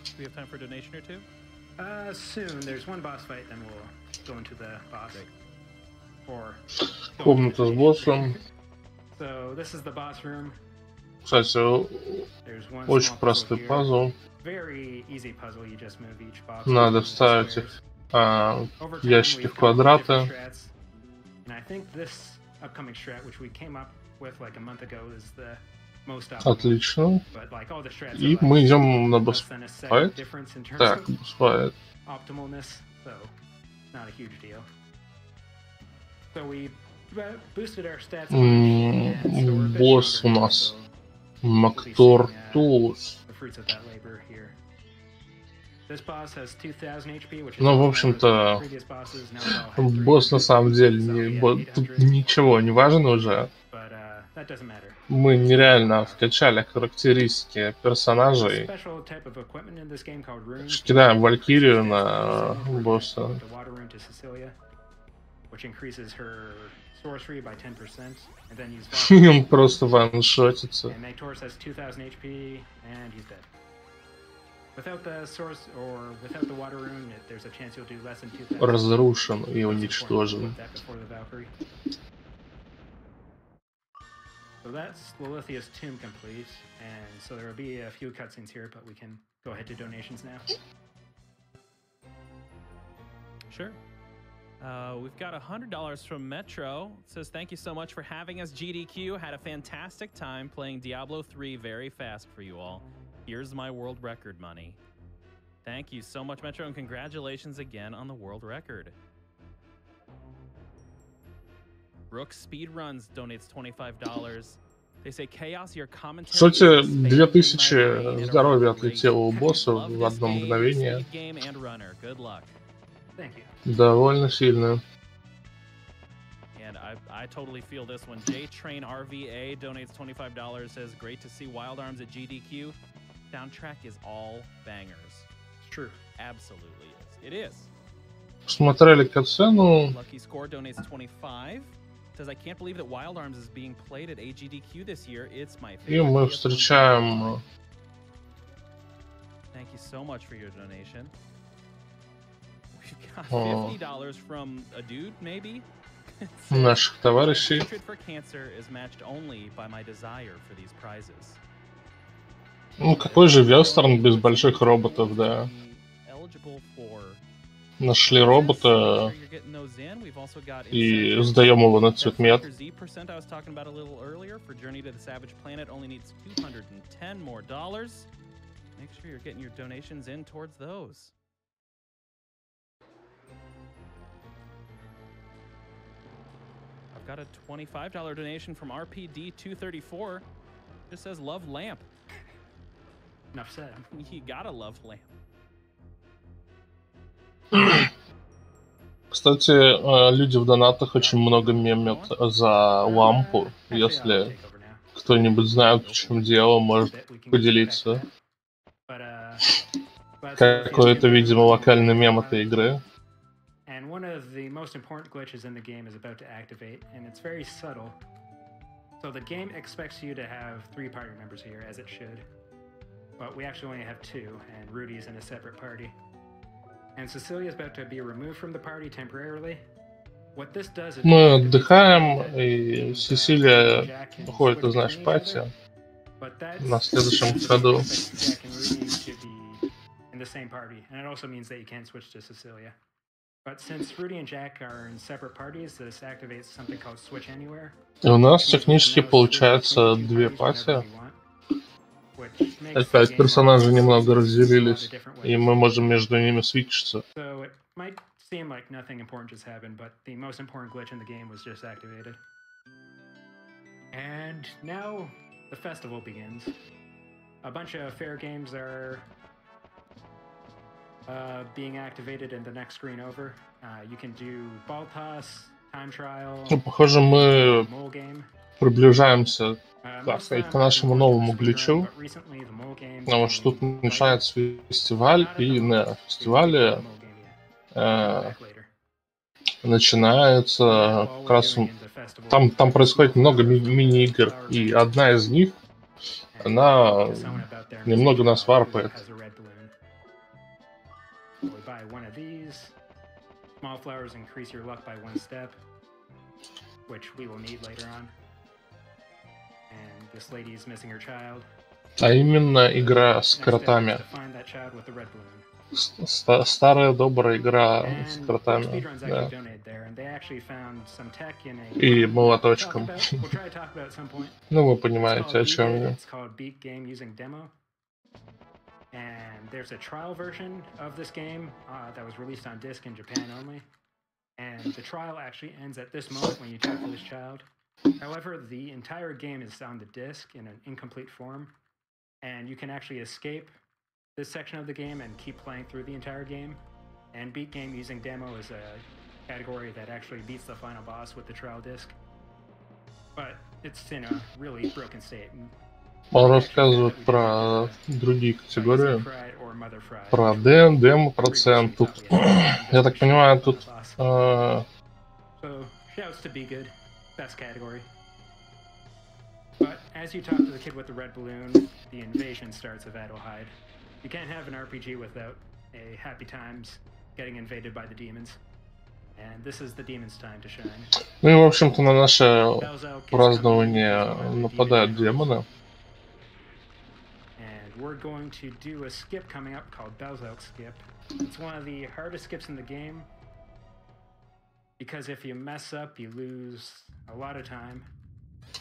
Do we have time for a donation or two? Soon. There's one boss fight, then we'll go into the boss. Or Комната с боссом. So this is the boss room. Кстати, очень простой пазл. Надо вставить их ящики в квадраты. Отлично. И мы идем на босс-файт. Так, босс-файт. Босс у нас Мактортус. Ну, в общем-то, босс на самом деле тут ничего не важно уже. Мы нереально вкачали характеристики персонажей. Кидаем Валькирию на босса. Он просто ваншотится. Разрушен и уничтожен. So that's Lilithia's tomb complete, and so there will be a few cutscenes here, but we can go ahead to donations now. Sure. We've got $100 from Metro. It says, thank you so much for having us, GDQ. Had a fantastic time playing Diablo 3 very fast for you all. Here's my world record money. Thank you so much, Metro, and congratulations again on the world record. Brooke Speedruns donates $25. They say, Chaos, your commentary. Кстати, 2000 здоровья отлетело у босса в одно мгновение. Довольно сильно. And I totally feel this one. J-Train RVA donates $25. Says, great to see Wild Arms at GDQ. Soundtrack is all bangers. True. Absolutely is. It is. Смотрели катсцену. Lucky Score donates 25. Says, I can't believe that Wild Arms is being played at AGDQ this year. It's my favorite. И мы встречаем. Thank you so much for your donation. We've got $50 from a dude, maybe. Наших товарищей. Hatred for cancer is matched only by my desire for these prizes. Ну какой же вестерн без больших роботов, да? Нашли робота и сдаем его на цветмет. I've got a $25 donation from RPD2021. Just says love lamp. Enough said. You gotta love lamp. Кстати, люди в донатах очень много мемят за лампу. Если кто-нибудь знает, в чем дело, может поделиться. Какой-то, видимо, локальный мем этой игры. And one of the most important glitches in the game is about to activate, and it's very subtle. So the game expects you to have 3 party members here, as it should. But we actually only have 2, and Rudy's in a separate party. And Cecilia's about to be removed from the party temporarily. What this does is... Мы отдыхаем, и Сесилия уходит из нашей пати на следующем ходу. In the same party, and it also means that you can't switch to Cecilia. But since Rudy and Jack are in separate parties, this activates something called Switch Anywhere. И у нас технически получается 2 пати. Опять персонажи немного разделились, и мы можем между ними свитчиться. So it might seem like nothing important just happened, but the most important glitch in the game was just activated. And now the festival begins. A bunch of fair games are being activated in the next screen over. You can do ball toss, time trial, Похоже, мы mole game. приближаемся к нашему новому гличу. Потому что тут начинается фестиваль, и на фестивале начинается как раз... Там происходит много мини-игр, и одна из них, она немного нас варпает. Small flowers increase your luck by 1 step, which we will need later on. And this lady is missing her child. А именно игра с кротами. Старая добрая игра с кротами. Да. И молоточком. Ну, вы понимаете, о чем я. And there's a trial version of this game that was released on disc in Japan only. And the trial actually ends at this moment when you talk to this child. However, the entire game is on the disc in an incomplete form. And you can actually escape this section of the game and keep playing through the entire game. And beat game using demo is a category that actually beats the final boss with the trial disc. But it's in a really broken state. Он рассказывает про другие категории, про демо-процент. Тут, я так понимаю, тут... But as you talk to the kid with the red balloon, the invasion starts of Adelheid. You can't have an RPG without a happy times getting invaded by the demons. And this is the demons' time to shine. Ну и, в общем-то, на наше празднование нападают демоны. We're going to do a skip coming up called Belzelk skip. It's one of the hardest skips in the game. because if you mess up, you lose a lot of time.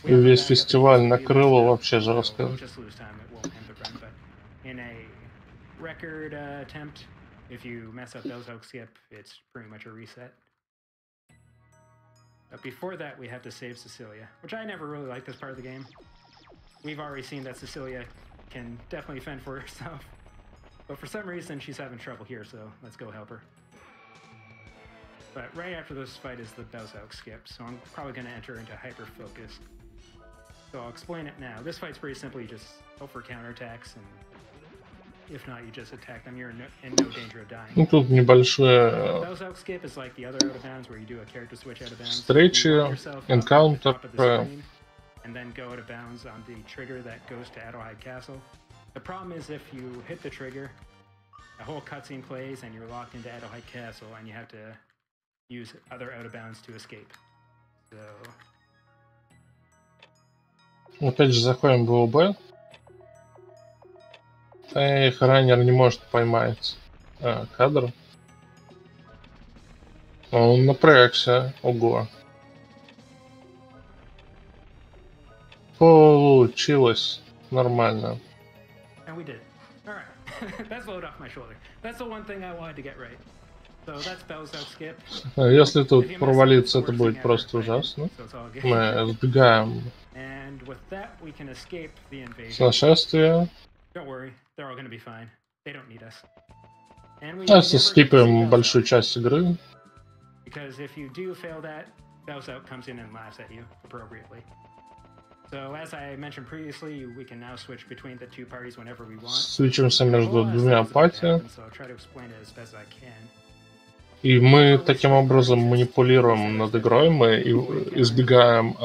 И весь фестиваль накрыло вообще жестко. We'll just lose time. It won't end the run, but in a record attempt, if you mess up those hook skip, it's pretty much a reset. But before that, we have to save Cecilia, which I never really liked this part of the game. We've already seen that Cecilia can definitely fend for herself. But for some reason, she's having trouble here, so let's go help her. But right after this fight is the Belzout skip, so I'm probably going to enter into hyper-focus. So I'll explain it now. This fight's pretty simple. You just hope for counterattacks, and if not, you just attack them. You're in no danger of dying. Ну, тут небольшое Belzout skip is like the other out of bounds, where you do a character switch out of bounds. встречи, энкаунтер. And then go out of bounds on the trigger that goes to Adelheid Castle. The problem is if you hit the trigger, a whole cutscene plays and you're locked into Adelheid Castle and you have to use other out of bounds to escape. So... Опять же заходим в ВОБ. Эх, раннер не может поймать кадр. Он напрягся. Ого. Получилось. Нормально. And we did. Alright. That's load off my shoulder. That's the one thing I wanted to get right. So that's Belzout skip. Если тут провалиться, это будет просто ужасно. Мы сбегаем с нашествия. Просто скипаем большую часть игры. Свичимся между двумя пати. И мы таким образом манипулируем над игрой, мы избегаем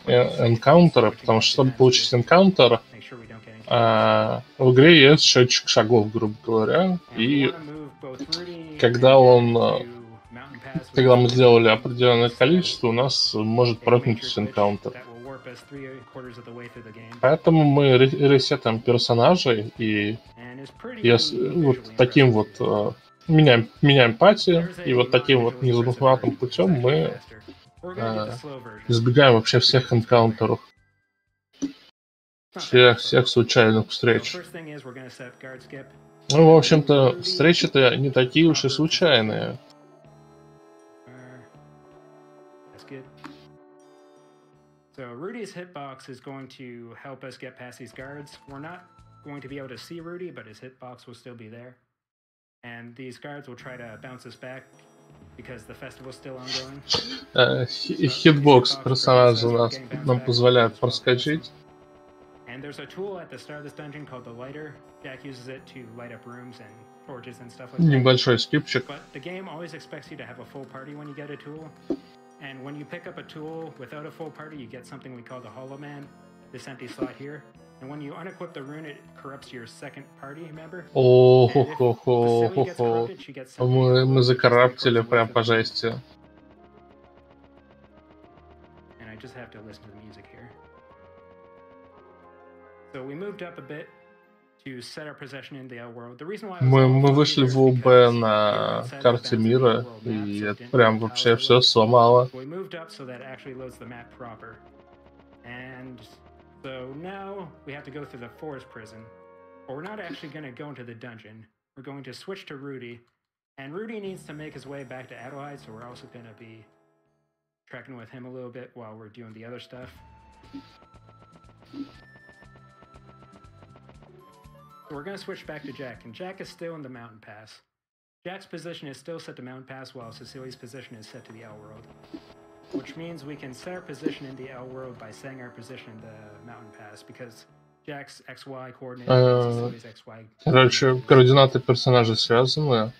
энкаунтера, потому что, чтобы получить энкаунтер, в игре есть счетчик шагов, грубо говоря, и когда мы сделали определенное количество, у нас может прокнуться энкаунтер. Поэтому мы ресетаем персонажей, и вот таким вот... Меняем пати, и вот таким вот незамысловатым путем мы избегаем вообще всех энкаунтеров. Всех случайных встреч. Ну, в общем-то, встречи-то не такие уж и случайные. So Rudy's hitbox is going to help us get past these guards. We're not going to be able to see Rudy, but his hitbox will still be there. And these guards will try to bounce us back because the festival's still ongoing. Хитбокс персонажа нам позволяет проскочить. And there's a tool at the start of this dungeon called the lighter. Jack uses it to light up rooms and torches and stuff like that. Небольшой скипчик. But the game always expects you to have a full party when you get a tool. And when you pick up a tool without a full party, you get something we call the Hollow Man, this empty slot here. And when you unequip the rune, it corrupts your second party member. О-хо-хо-хо-хо. Мы закараптили прям по жести. And I just have to listen to the music here. So we moved up a bit to set our possession in the L world. The reason why мы вышли в ОБ на карте мира, и это прям вообще все сломало. We moved up so that it actually loads the map proper. And so now we have to go through the forest prison. But we're not actually going to go into the dungeon. We're going to switch to Rudy. And Rudy needs to make his way back to Adelheid, so we're also going to be tracking with him a little bit while we're doing the other stuff. So we're going to switch back to Jack, and Jack is still in the mountain pass. Jack's position is still set to mountain pass, while Cecilia's position is set to the L world. Which means we can set our position in the L world by setting our position in the mountain pass, because Jack's XY coordinate and Cecilia's XY. Короче, координаты персонажей связаны.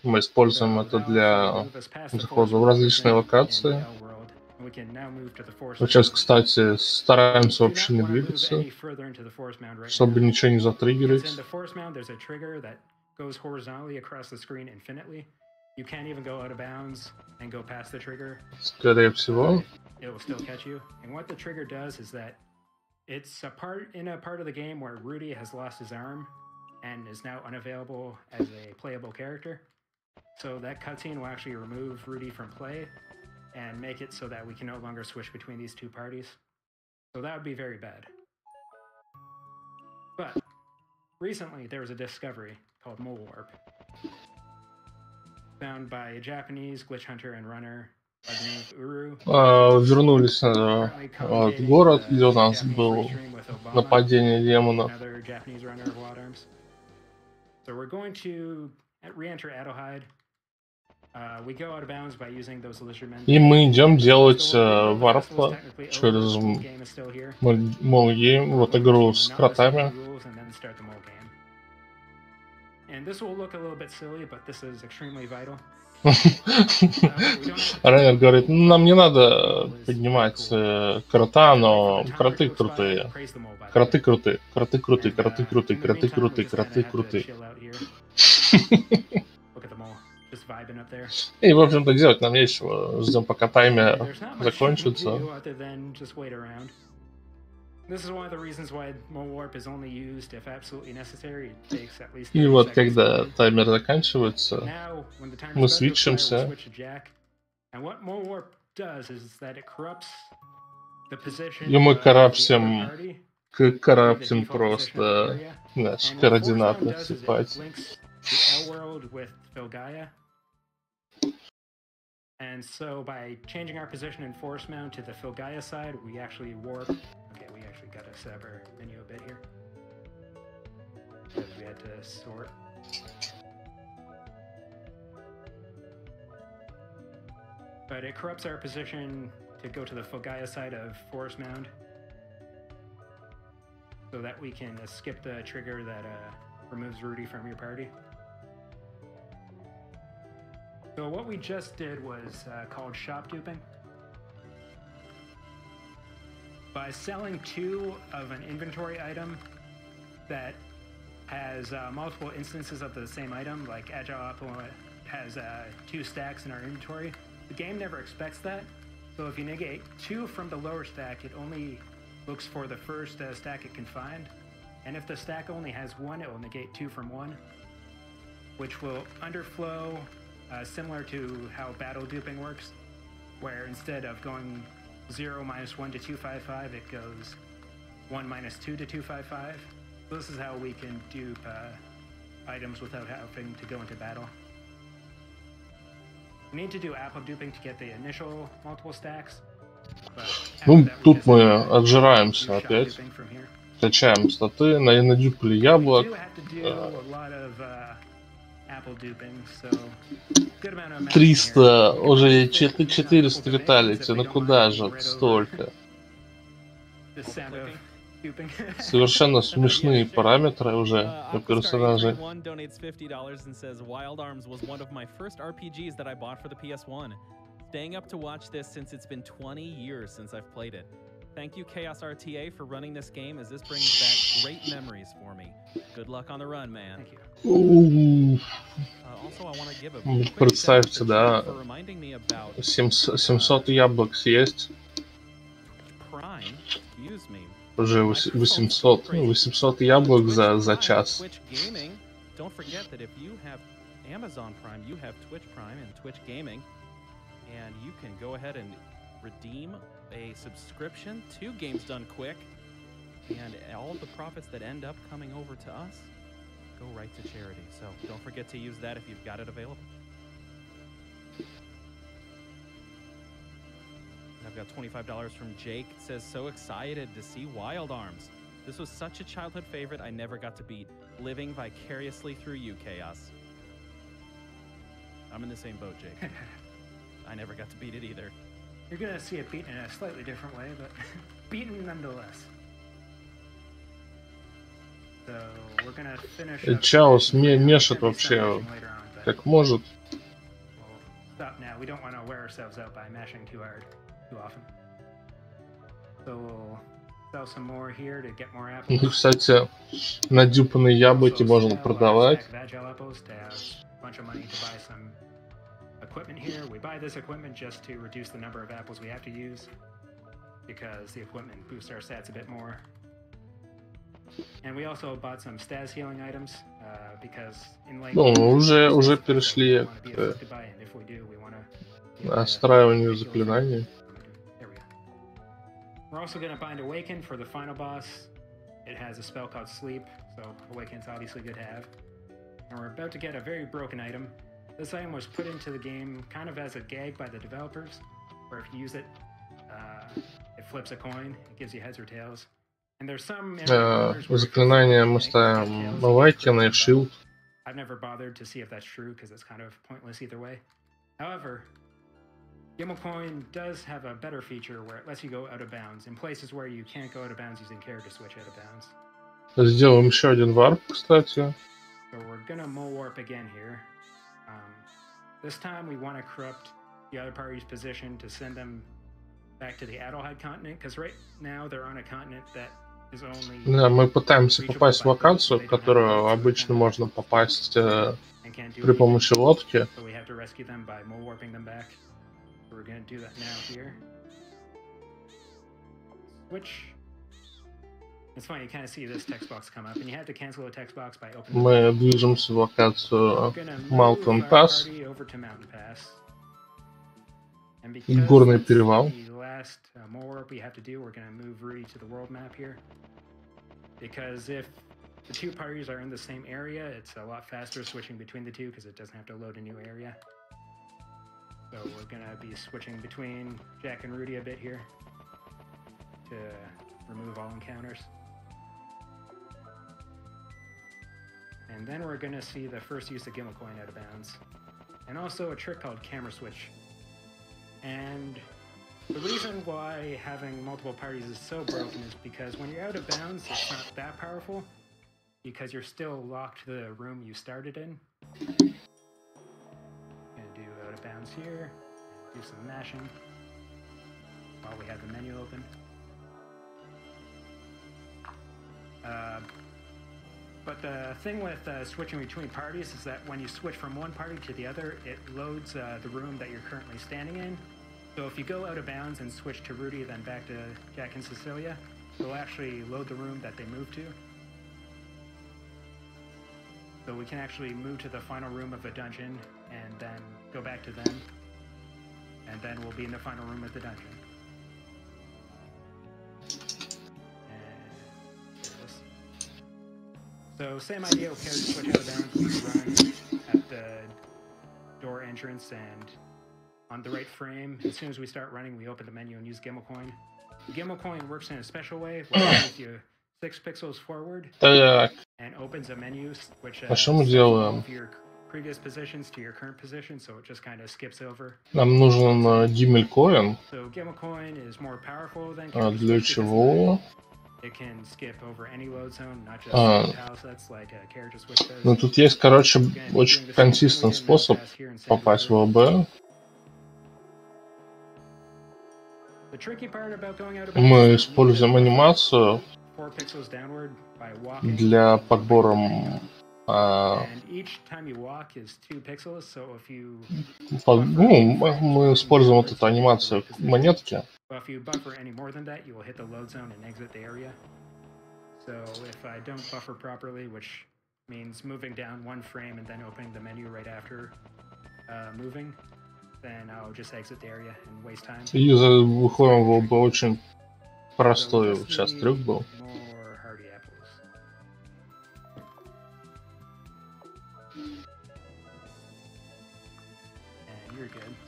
Мы используем это для захода в различные локации. Сейчас, кстати, стараемся вообще не двигаться, чтобы ничего не затриггерить. You can't even go out of bounds and go past the trigger. Скорее всего. It will still catch you. And what the trigger does is that it's a part of the game where Rudy has lost his arm and is now unavailable as a playable character. So that cutscene will actually remove Rudy from play and make it so that we can no longer switch between these two parties. So that would be very bad. But recently there was a discovery called Mole Warp, found by a Japanese glitch hunter and runner by the name of Uru. Вернулись в город, где у нас было нападение демонов. Another Japanese runner of Wild Arms. So we're going to re-enter Adelheid. We go out of bounds by using those lizardmen. И мы идем делать варп через Молгейм, вот игру с кротами. And this will look a little bit silly, but this is extremely vital. Райнер говорит, нам не надо поднимать крота, но кроты крутые. Кроты крутые, кроты крутые, кроты крутые, кроты крутые, кроты крутые. И, в общем-то, делать нам нечего. Ждем, пока таймер закончится. И вот, когда таймер заканчивается, мы свитчимся. И мы караптим просто наши координаты в сипате. And so by changing our position in force mount to the Filgaia side, we actually warp. Okay, we actually got to set up our menu a bit here, because we had to sort. But it corrupts our position to go to the Filgaia side of force mount, so that we can skip the trigger that removes Rudy from your party. So what we just did was called shop duping. By selling 2 of an inventory item that has multiple instances of the same item, like Agile Apple has 2 stacks in our inventory, the game never expects that. So if you negate 2 from the lower stack, it only looks for the first stack it can find. And if the stack only has 1, it will negate 2 from 1, which will underflow. Similar to how battle duping works, where instead of going 0 minus 1 to 255, it goes 1 minus 2 to 255. So this is how we can dupe items without having to go into battle. We need to do apple duping to get the initial multiple stacks. Ну, тут мы отжираемся опять. Качаем статы, надюпали яблок. 300, уже 400 виталити, ну куда же столько? Совершенно смешные параметры уже у персонажей. Staying up to watch this since it's been 20 years since I've played it. Thank you, Chaos RTA, for running this game, as this brings back great memories for me. Good luck on the run, man. Also, I want to give a представьте, да, 700 яблок съесть. Уже 800 яблок за час. Don't forget that if you have Amazon Prime, you have Twitch Prime and Twitch Gaming, and you can go ahead and redeem a subscription to Games Done Quick, and all the profits that end up coming over to us go right to charity. So don't forget to use that if you've got it available. And I've got $25 from Jake. It says, so excited to see Wild Arms. This was such a childhood favorite I never got to beat. Living vicariously through you, Chaos. I'm in the same boat, Jake. I never got to beat it either. You're gonna see it beaten in a slightly different way, but beaten nonetheless. So we're gonna finish. Chaos мешает вообще, как может. Stop now. We don't want to wear ourselves out by mashing too hard, too often. So we'll sell some more here to get more apples. Кстати, надюпанные яблоки можно продавать. Equipment here. We buy this equipment just to reduce the number of apples we have to use, because the equipment boosts our stats a bit more. And we also bought some stats healing items. Ну, уже перешли к настраиванию заклинаний. We're also going to bind Awaken for the final boss. It has a spell called Sleep, so Awaken's obviously good to have. And we're about to get a very broken item. This item was put into the game kind of as a gag by the developers, where if you use it, it flips a coin, it gives you heads or tails. And there's some заклинания мы ставим Awaken и Shield. I've never bothered to see if that's true because it's kind of pointless either way. However, Gimmel Coin does have a better feature where it lets you go out of bounds in places where you can't go out of bounds using character switch out of bounds. Сделаем еще один варп, кстати. So we're gonna mole warp again here. This time we want to corrupt the other party's position to send them back to the Adelheid continent, because right now they're on a continent that is only. Да, мы пытаемся попасть в локацию, в которую обычно можно попасть при помощи лодки. So we have to rescue them by mole warping them back. So we're gonna do that now here. Switch. It's funny, you kind of see this text box come up, and you have to cancel a text box by opening. Мы движемся в локацию Mountain Pass. Горный перевал. We have to do. We're going to move Rudy to the world map here, because if the two parties are in the same area, it's a lot faster switching between the two because it doesn't have to load a new area. So we're going to be switching between Jack and Rudy a bit here to remove all encounters. And then we're going to see the first use of Gimmel Coin out of bounds, and also a trick called Camera Switch. And the reason why having multiple parties is so broken is because when you're out of bounds, it's not that powerful, because you're still locked to the room you started in. Gonna do out of bounds here, do some mashing while we have the menu open. But the thing with switching between parties is that when you switch from one party to the other, it loads the room that you're currently standing in. So if you go out of bounds and switch to Rudy, then back to Jack and Cecilia, it'll actually load the room that they moved to. So we can actually move to the final room of the dungeon and then go back to them, and then we'll be in the final room of the dungeon. So same idea, we'll carry switch out of bounds, we run at the door entrance, and on the right frame, as soon as we start running, we open the menu and use Gimmel Coin. The Gimmel Coin works in a special way where it moves you 6 pixels forward and opens a menu which moves your previous positions to your current position, so it just kind of skips over. Нам нужен Gimmel Coin. So Gimmel Coin is more powerful than для чего? It can skip over any load zone, not just house, that's like a character switch does. Ну тут есть, короче, очень консистентный способ попасть в ЛБ. Мы используем анимацию для подбора. Мы используем вот эту анимацию монетки. Well, if you buffer any more than that, you will hit the load zone and exit the area. So if I don't buffer properly, which means moving down one frame and then opening the menu right after moving, then I'll just exit the area and waste time. И выходим в ЛБ очень простой сейчас трюк был.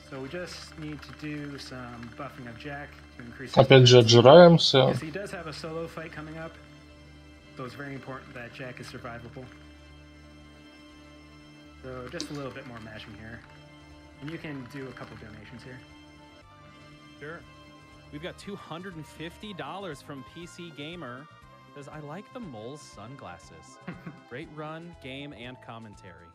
So we just need to do some buffing of Jack to increase. Опять же отжираемся. He does have a solo fight coming up, so it's very important that Jack is survivable. So just a little bit more mashing here, and you can do a couple donations here. Sure. We've got $250 from PC Gamer. Says I like the mole's sunglasses. Great run, game, and commentary.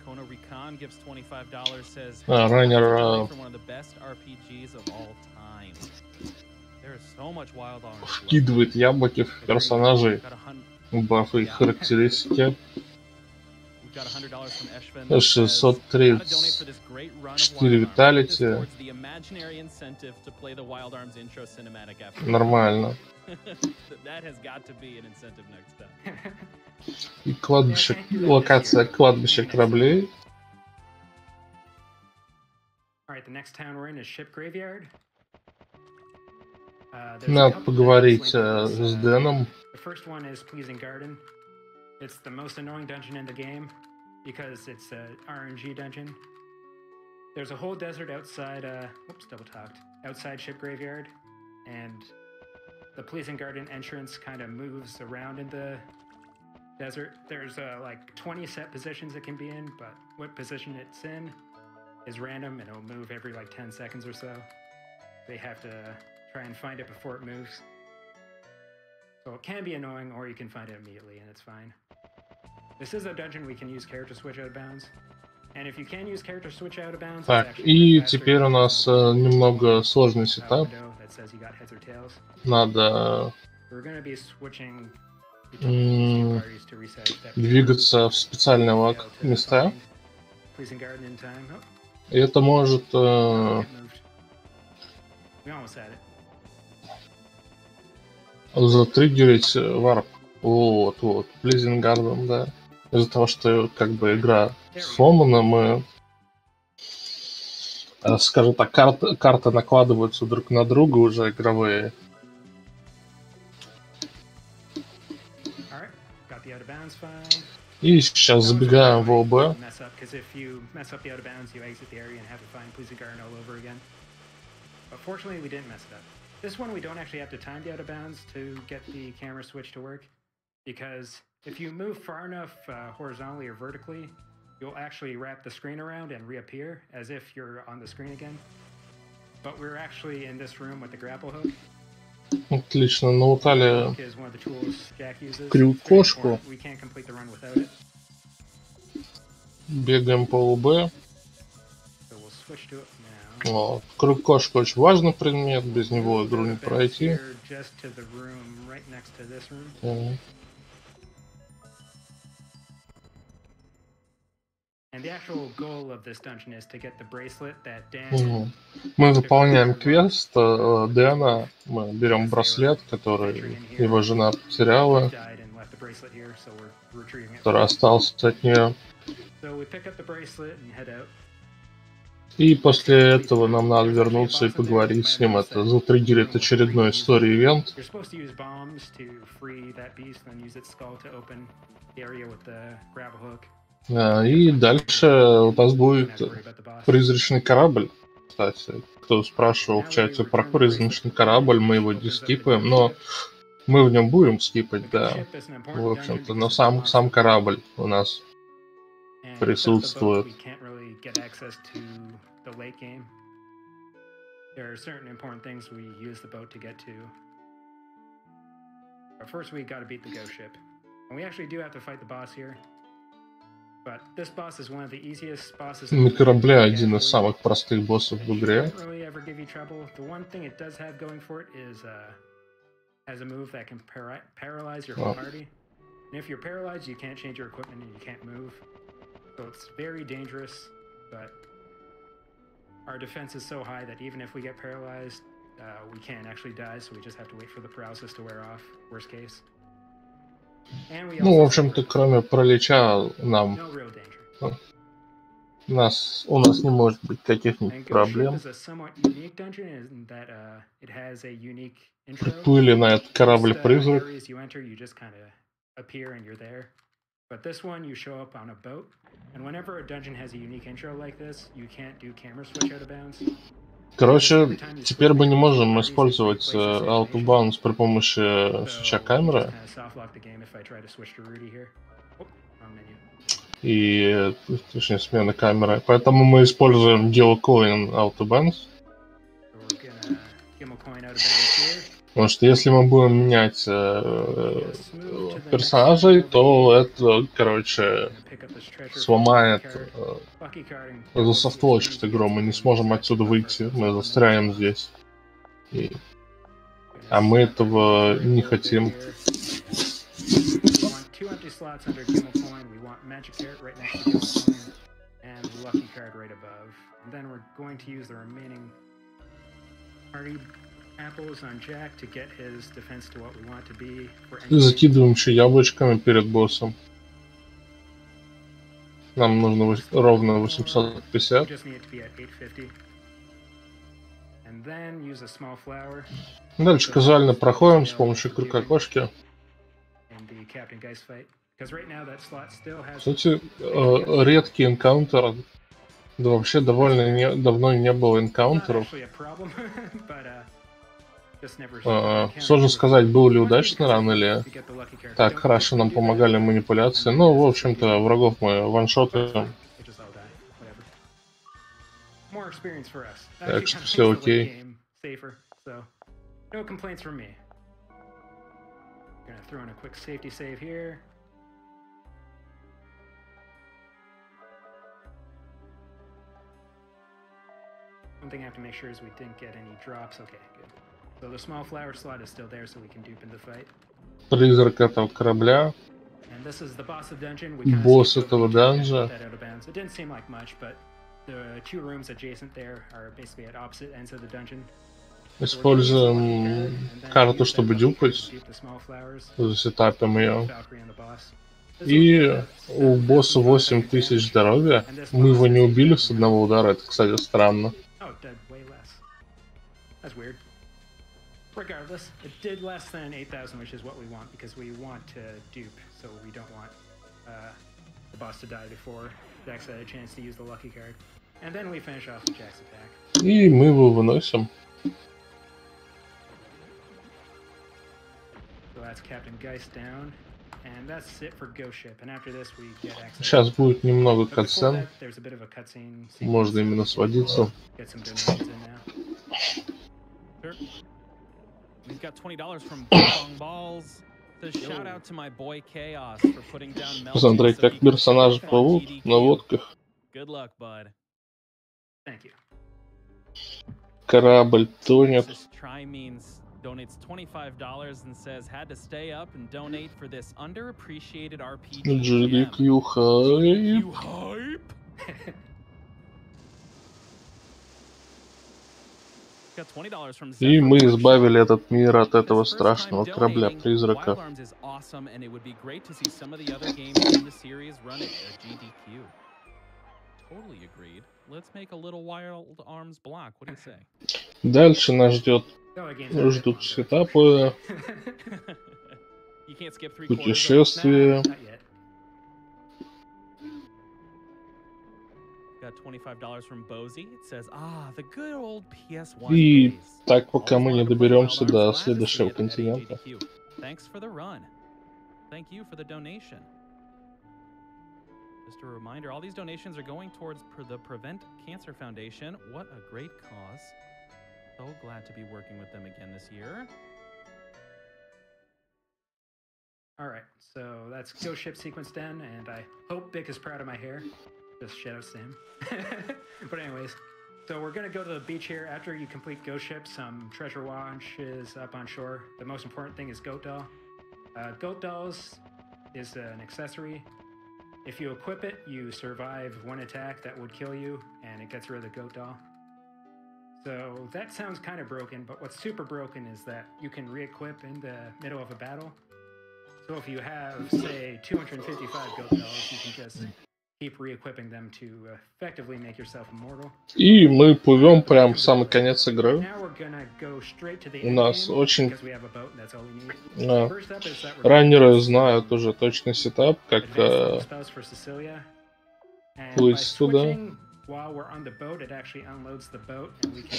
Kona Recon gives $25, says раннер one of the best RPGs of all time. There is so much wild arms. Вкидывает яблоки в персонажей, бафы их характеристики. 634 виталити. Нормально. That has got to be an incentive next time. И кладбище, локация кладбища кораблей. Надо поговорить с Дэном. It's the most annoying dungeon in the game because it's a RNG dungeon. There's a whole desert outside, outside Ship Graveyard, and the Pleasing Garden entrance kind of moves around in the desert. There's like 20 set positions it can be in, but what position it's in is random and it'll move every like 10 seconds or so. They have to try and find it before it moves. So it can be annoying, or you can find it immediately and it's fine. This is a dungeon we can use character switch out of bounds. And if you can use character switch out of bounds, так, и теперь у нас немного сложный сетап. Надо двигаться в специальные места. И это может затриггерить варп. Вот, Pleasing Garden, да. Из-за того, что как бы игра сломана, мы, скажем так, карты накладываются друг на друга уже игровые. И сейчас забегаем в ОБ. This one we don't actually have to time the out of bounds to get the camera switch to work, because if you move far enough horizontally or vertically, you'll actually wrap the screen around and reappear as if you're on the screen again. But we're actually in this room with the grapple hook. Отлично, наутали крюк-кошку. Бегаем по ЛБ. Крюк-кошка очень важный предмет, без него игру не пройти. Мы выполняем квест Дэна, мы берем браслет, который его жена потеряла, который остался от нее. И после этого нам надо вернуться и поговорить с ним. Это затриггерит очередной истории-ивент. И дальше у нас будет призрачный корабль. Кстати, кто спрашивал в чате про призрачный корабль, мы его не скипаем, но мы в нем будем скипать, да. В общем-то, но сам корабль у нас присутствует. There are certain important things we use the boat to get to. But first we gotta beat the ghost ship. And we actually do have to fight the boss here. But this boss is one of the easiest bosses. На корабле один из самых простых боссов в игре. Really ever give you trouble. The one thing it does have going for it is has a move that can paralyze your whole party. And if you're paralyzed, you can't change your equipment and you can't move. So it's very dangerous, but our defense is so high that even if we get paralyzed, we can't actually die, so we just have to wait for the paralysis to wear off, worst case. Ну, в общем-то, кроме паралича, нам... У нас не может быть каких-нибудь проблем. Приплыли на этот корабль-призрак. But this one, you show up on a boat, and whenever a dungeon has a unique intro like this, you can't do camera switch out of bounds. Короче, теперь мы не можем использовать out of bounds при помощи свеча камеры. И, точнее, смены камеры. Поэтому мы используем geocoin out of bounds. Потому что если мы будем менять персонажей, то это, короче, сломает, засофтвочит игру. Мы не сможем отсюда выйти, мы застряем здесь. А мы этого не хотим. apples on Jack to get his defense to what we want to be. И закидываем еще яблочками перед боссом. Нам нужно ровно 850. Дальше казуально проходим с помощью крюка кошки. Кстати, редкий энкаунтер. Да вообще довольно давно не было энкаунтеров. Сложно сказать, был ли удачный ран или так хорошо нам помогали манипуляции. Ну, в общем-то, врагов мы ваншотаем. Так что все окей. One thing I have to make sure is we didn't get any drops. Okay, good. So the small flower slot is still there, so we can dupe in the fight. Призрак этого корабля. And this is the boss of dungeon. Босс этого данжа. It didn't seem like much, but the two rooms adjacent there are basically at opposite ends of the dungeon. Используем карту, чтобы дюпать. Засетапим ее. И у босса 8000 здоровья. Мы его не убили с одного удара. Это, кстати, странно. Regardless, it did less than 8,000, which is what we want, because we want to dupe, so we don't want the boss to die before Jax had a chance to use the lucky card. And then we finish off with Jack's attack. И мы его выносим. So that's Captain Geist down, and that's it for Ghost Ship. And after this, we get access. Сейчас будет немного катсцен. Можно именно сводиться. Get some donations in now. Sure. We've got $20 from Bong Balls. So shout out to my boy Chaos for putting down Melting. Посмотреть, как персонажи плывут на лодках. Good luck, bud. Thank you. Корабль тонет. This try means donates $25 and says had to stay up and donate for this underappreciated RPG. AGDQ hype. You hype? И мы избавили этот мир от этого страшного корабля-призрака. Дальше нас ждут сетапы, путешествия. И так, пока мы не доберемся до следующего континента. Just a reminder, all these donations are going towards the Prevent Cancer Foundation. What a great cause. So glad to be working with them again this year. Alright, so that's Ghost Ship sequence done, and I hope Bick is proud of my hair. Just shout out to him. But anyways, so we're going to go to the beach here. After you complete Ghost Ship, some treasure launches up on shore. The most important thing is Goat Doll. Goat Dolls is an accessory. If you equip it, you survive one attack that would kill you, and it gets rid of the Goat Doll. So that sounds kind of broken, but what's super broken is that you can re-equip in the middle of a battle. So if you have, say, 255 Goat Dolls, you can just keep re-equipping them to effectively make yourself immortal. И мы плывем прям в самый конец игры. У нас очень... раннеры знают уже точный сетап, как плыть туда.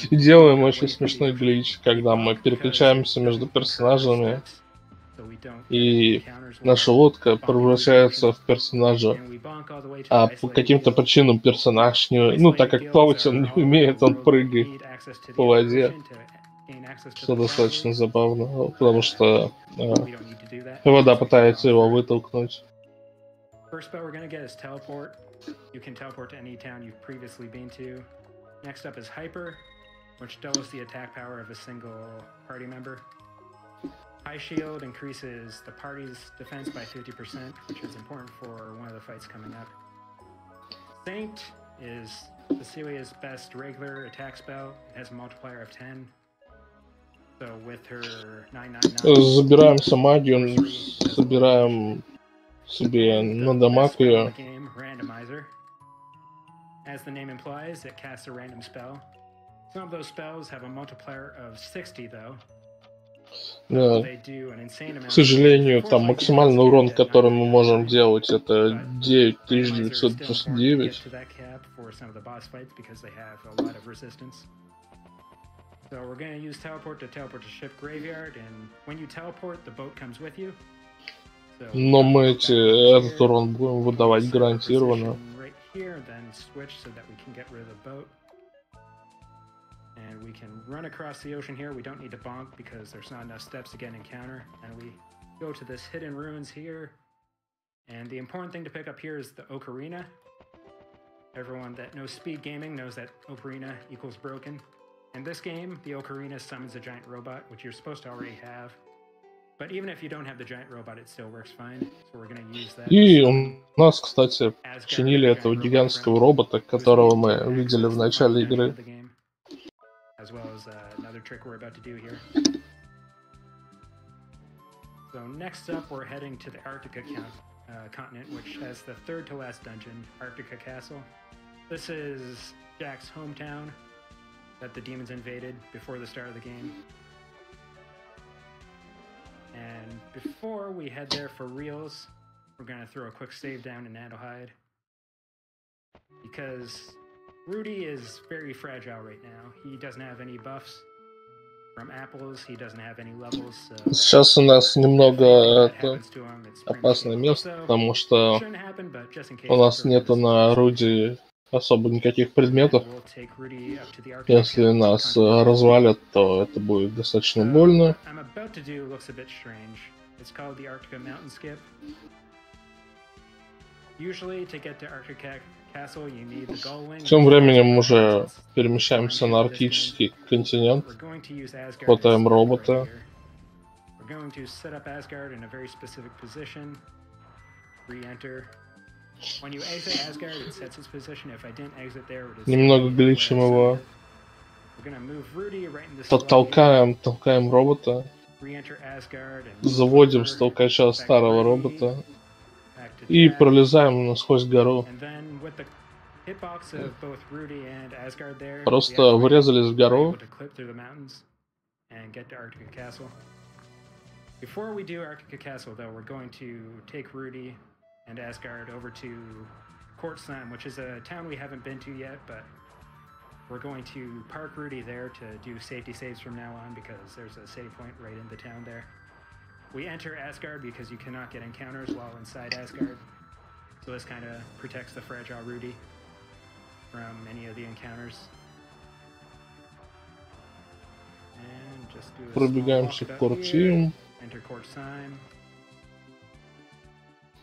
И делаем очень смешной глич, когда мы переключаемся между персонажами. И наша лодка превращается в персонажа, а по каким-то причинам персонаж не... Ну, так как плавать он не умеет, он прыгает по воде. Что достаточно забавно, потому что вода пытается его вытолкнуть. High Shield increases the party's defense by 50%, which is important for one of the fights coming up. Saint is Cecilia's best regular attack spell. It has a multiplier of 10. So with her 999, Забираемся магию, собираем себе на дамаг ее. Randomizer. As the name implies, it casts a random spell. Some of those spells have a multiplier of 60, though. Да. They do an insane amount. К сожалению, там максимальный урон, который мы можем делать, это 9999. So we're going to use teleport to ship graveyard, and when you teleport, the boat comes with you. Но мы этот урон будем выдавать гарантированно. Right here, then switch so that we can get rid of the boat. And we can run across the ocean here. We don't need to bonk because there's not enough steps to get an encounter. And we go to this hidden ruins here. And the important thing to pick up here is the Ocarina. Everyone that knows speed gaming knows that Ocarina equals broken. In this game, the Ocarina summons a giant robot, which you're supposed to already have. But even if you don't have the giant robot, it still works fine. So we're going to use that. И у нас, кстати, чинили этого гигантского робота, которого мы видели в начале игры. As well as another trick we're about to do here. So next up, we're heading to the Arctica continent, which has the third to last dungeon, Arctica Castle. This is Jack's hometown that the demons invaded before the start of the game. And before we head there for reals, we're going to throw a quick save down in Adelheid. Because Rudy is very fragile right now. He doesn't have any buffs from apples. He doesn't have any levels. So сейчас у нас немного опасное место, потому что у нас нету на орудии особо никаких предметов. Если нас развалят, то это будет достаточно больно. Тем временем уже перемещаемся на арктический континент, хватаем робота. Немного гличим его. Толкаем робота. Заводим с толкача старого робота. И пролезаем насквозь гору. Просто врезались в гору. Before we do Arctica Castle, though, we're going to take Rudy and Asgard over to Kortsheim, which is a town we haven't been to yet, but we're going to park Rudy there to do safety saves from now on because there's a save point right in the town there. We enter Asgard because you cannot get encounters while inside Asgard, so this kind of protects the fragile Rudy from any of the encounters. And just do a Пробегаемся к Kortsheim. Enter Kortsheim.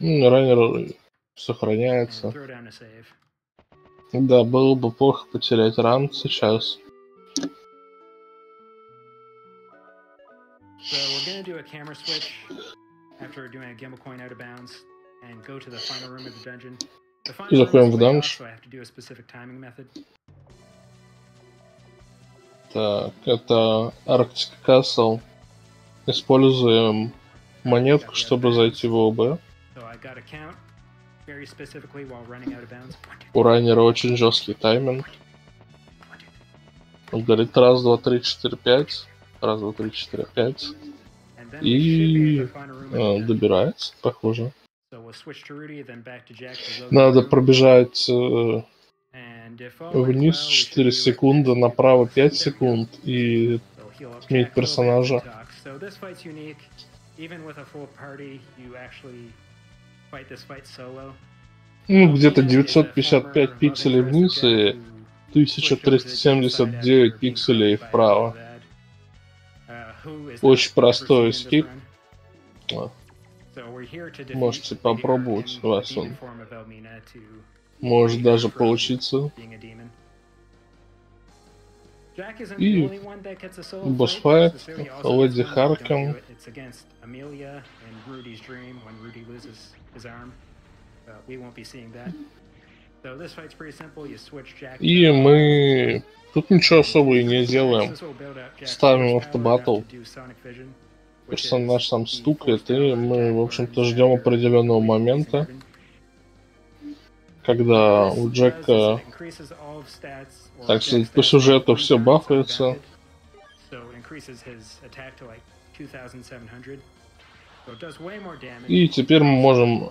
Раннер сохраняется. Да, было бы плохо потерять ран сейчас. So we're going to do a camera switch after doing a gimbal coin out of bounds and go to the final room of the dungeon. The final room is way off, so I have to do a specific timing method. Так, это Arctic Castle. Используем монетку, чтобы зайти в ОБ. У Райнера очень жесткий тайминг. Он говорит раз, два, три, четыре, пять. Раз, два, три, четыре, пять. И добирается, похоже. Надо пробежать вниз 4 секунды, направо 5 секунд и сменить персонажа. Ну, где-то 955 пикселей вниз и 1379 пикселей вправо. Очень простой скип. Можете попробовать, у вас он может даже получиться. И босс-файт, Леди Харкем. So this fight's pretty simple. You switch Jack. И мы тут ничего особо и не делаем. Ставим автобаттл. Персонаж сам стукает, и мы, в общем-то, ждем определенного момента, когда у Джека, так сказать, по сюжету все бафается. И теперь мы можем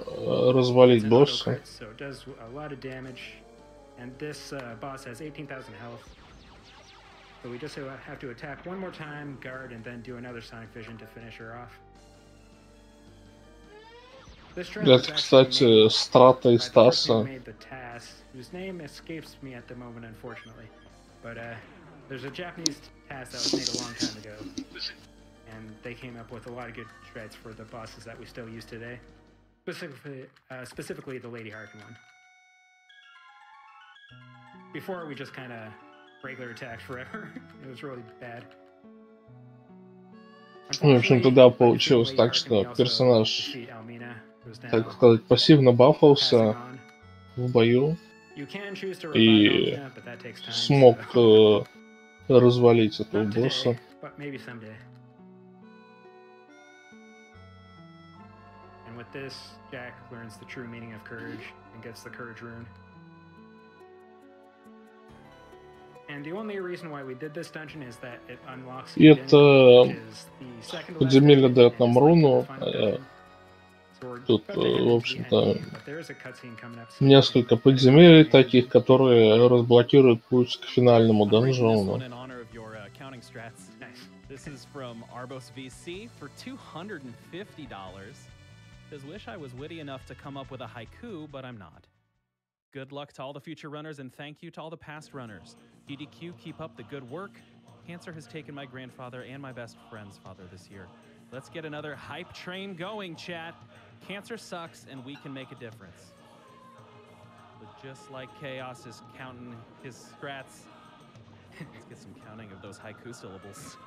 развалить босса. So we just have to attack one more time, guard, and then do another Sonic Vision to finish her off. Это, кстати, Страта и Стаса. Whose name escapes me at the moment, unfortunately. But there's a Japanese task that was made a long time ago, and they came up with a lot of good shreds for the bosses that we still use today. Specifically the Lady Harkin one. Before we just kind of regular attacks forever. It was really bad. В общем-то, да, получилось так, что персонаж, так сказать, пассивно бафался в бою и смог развалить этого босса. And with this, Jack learns the true meaning of courage and gets the courage rune. И это подземелье дает нам руну. Тут, в общем-то, несколько подземелий таких, которые разблокируют путь к финальному донжону. Good luck to all the future runners, and thank you to all the past runners. GDQ, keep up the good work. Cancer has taken my grandfather and my best friend's father this year. Let's get another hype train going, chat. Cancer sucks, and we can make a difference. But just like Chaos is counting his strats, let's get some counting of those haiku syllables.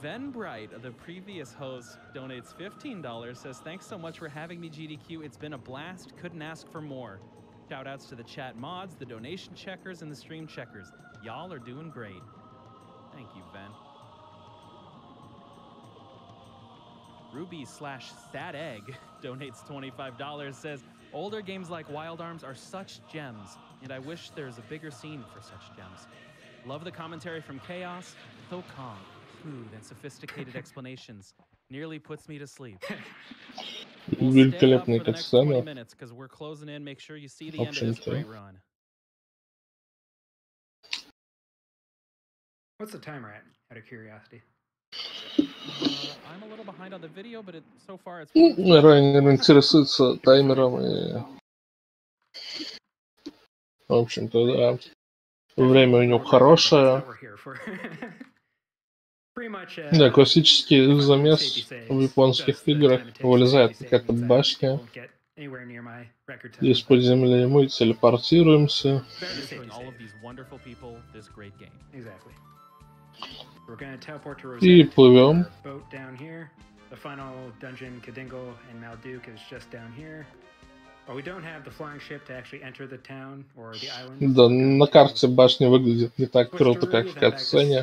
Venbright, the previous host, donates $15, says, thanks so much for having me, GDQ. It's been a blast. Couldn't ask for more. Shout-outs to the chat mods, the donation checkers, and the stream checkers. Y'all are doing great. Thank you, Ven. Ruby/StatEgg donates $25, says, older games like Wild Arms are such gems, and I wish there's a bigger scene for such gems. Love the commentary from Chaos. So calm. Food and sophisticated explanations nearly puts me to sleep. Великолепные катсцены. Because we're closing in. Make sure you see the end of this great run. What's the timer at? Out of curiosity. I'm a little behind on the video, but so far it's. Райнер интересуется таймером и, в общем-то, да, время у него хорошее. Да, классический замес в японских играх. Вылезает какая-то башня. Из-под земли мы телепортируемся. И плывем. Да, на карте башня выглядит не так круто, как в катсцене.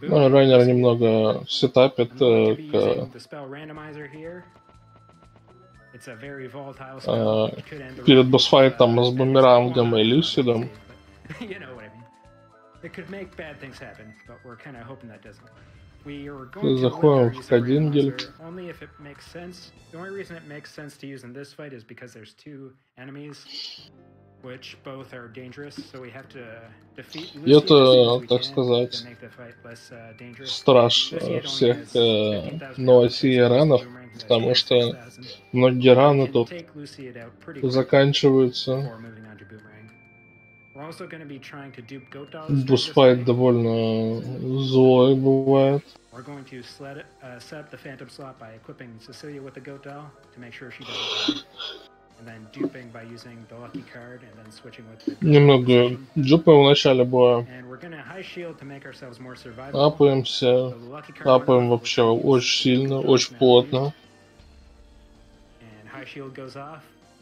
Райнер немного сетапит перед босс-файтом с бумерангом и люсидом. It could make bad things happen, but we're kind of hoping that doesn't. Заходим в Кадингель. Only if it makes sense. The only reason it makes sense to use in this fight is because there's two enemies, which both are dangerous, so we have to defeat. Это, так сказать, страж всех новостей ранов, потому что многие раны тут заканчиваются. Босс-файт довольно злой бывает. Немного джупаем в начале боя. Апаемся. Апаем вообще очень сильно, очень плотно.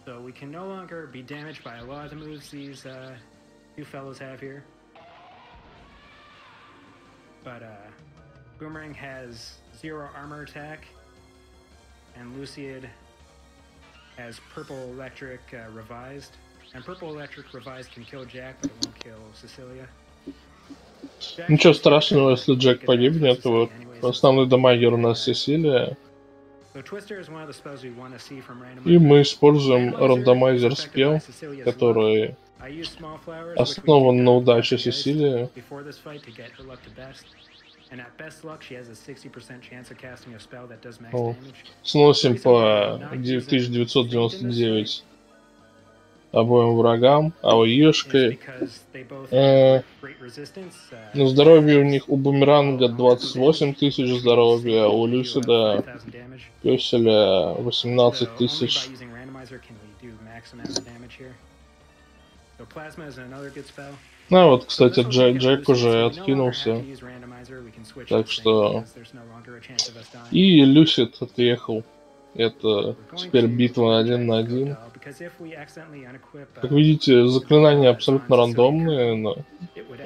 So we can no longer be damaged by a lot of the moves these two fellows have here. But Boomerang has 0 armor attack, and Luciad has Purple Electric Revised. And Purple Electric Revised can kill Jack, but it won't kill Cecilia. Ничего страшного, если Джек погибнет. Вот. Основной дамагер у нас Сесилия. И мы используем рандомайзер спел, который основан на удаче Сесилии. Сносим по 9999 обоим врагам, АОЕшкой. На здоровье у них у Бумеранга 28 тысяч здоровья, а у Люсида Пёселя 18 тысяч. Ну вот, кстати, Джек уже откинулся. Так что... И Люсид отъехал. Это теперь битва 1 на 1. Как видите, заклинания абсолютно рандомные. Но...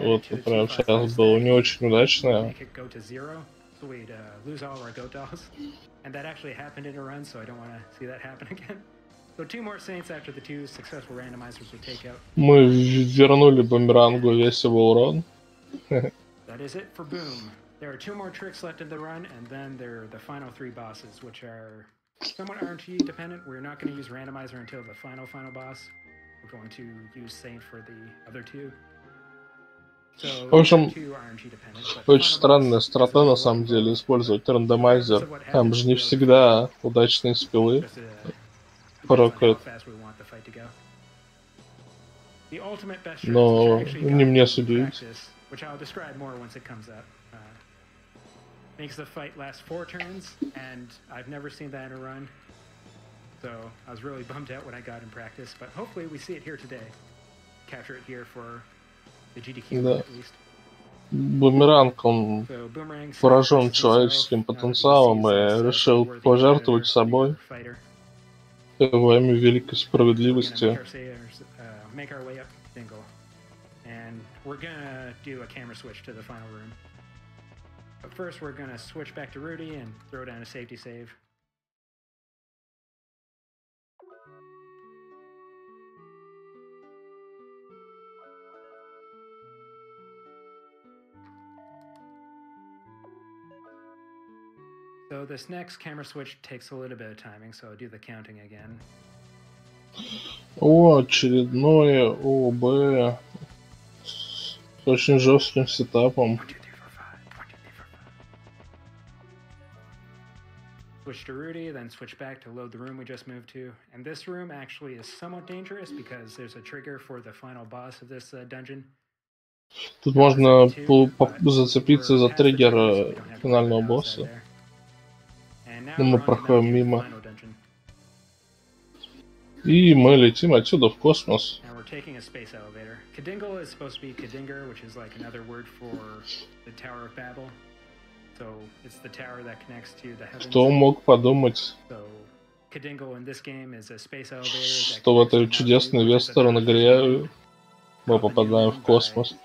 Вот, например, сейчас было не очень удачное. Мы вернули Бумерангу весь его урон. There are 2 more tricks left in the run, and then there are the final 3 bosses, which are somewhat RNG dependent. We're not going to use randomizer until the final boss. We're going to use Saint for the other 2. So, в общем, очень странная страта на самом деле использовать рандомайзер. Там же не всегда удачные спилы. Но не мне судить. Makes the fight last 4 turns, and I've never seen that in a run. So I was really bummed out when I got in practice, but hopefully we see it here today. Capture it here for the GDQ at least. Бумеранг, он поражен человеческим потенциалом и решил пожертвовать собой во имя великой справедливости. But first, we're gonna switch back to Rudy and throw down a safety save. So this next camera switch takes a little bit of timing, so I'll do the counting again. О, очередное ОБ с очень жестким сетапом. Switch to Rudy, then switch back to load the room we just moved to. And this room actually is somewhat dangerous because there's a trigger for the final boss of this dungeon. Тут можно зацепиться за триггер финального босса. Но мы проходим мимо. И мы летим отсюда в космос. Kadingle is supposed to be Kadinger, which is like another word for the Tower of Babel. So it's the tower that connects to the heavens. Кто мог подумать, что в этой чудесной вестерн игре мы попадаем в космос?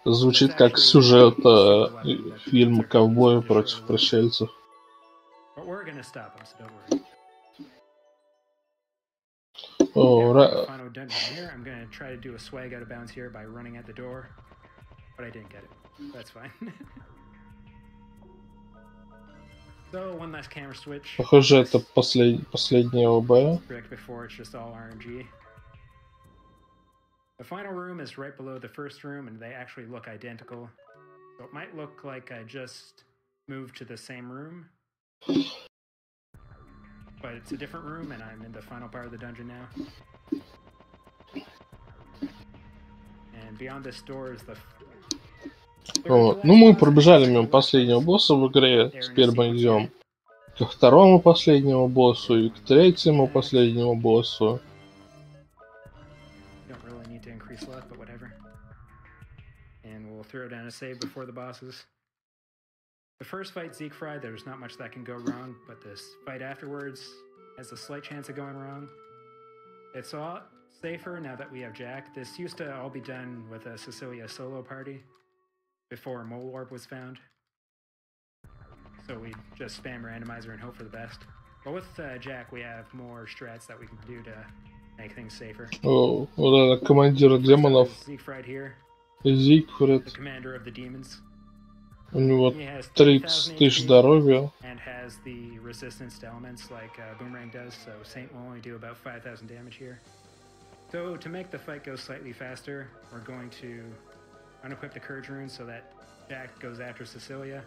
Звучит как сюжет фильма «Ковбои против пришельцев». Похоже, это последняя ОБ. The final room is right below the first room, and they actually look identical. So it might look like I just moved to the same room, but it's a different room, and I'm in the final part of the dungeon now. And beyond this door is the... Ну, мы пробежали мимо последнего босса в игре, теперь мы идем к ко второму последнему боссу и к третьему последнему боссу. Don't really need to increase luck, but whatever. And we'll throw down a save before the bosses. The first fight, Siegfried, there's not much that can go wrong, but this fight afterwards has a slight chance of going wrong. It's a lot safer now that we have Jack. This used to all be done with a Cecilia solo party before Mole Warp was found. So we just spam randomizer and hope for the best. But with Jack, we have more strats that we can do to make things safer. О, вот это командир демонов. Siegfried here, Зигфрид. the commander of the demons. У него He has 30 30,000 тысяч HP здоровья. and has the resistance to elements like Boomerang does, so Saint will only do about 5,000 damage here. So to make the fight go slightly faster, we're going to unequip the Courage Rune so that Jack goes after Cecilia,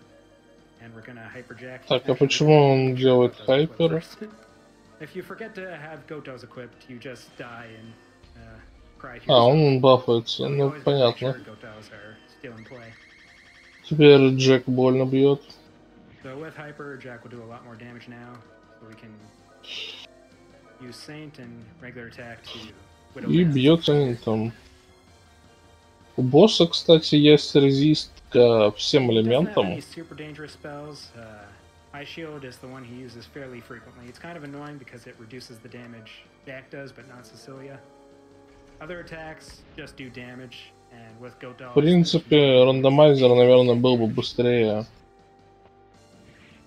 and we're gonna hyper Jack. Так, а почему он делает хайпер? If you forget to have Goat Dolls equipped, you just die and cry. А, он бафается, So we ну always wanna make понятно. sure Goat Dolls are still in play. Теперь Джек больно бьет. So with hyper, Jack will do a lot more damage now, so we can use Saint and regular attack to whittle И down. бьет они там. У босса, кстати, есть резист ко всем Doesn't have элементам. any super dangerous spells. Ice Shield is the one he uses fairly frequently. It's kind of annoying because it reduces the damage Jack does, but not Cecilia. Other attacks just do damage, and with Goat Dolls... В принципе, рандомайзер, наверное, был бы быстрее.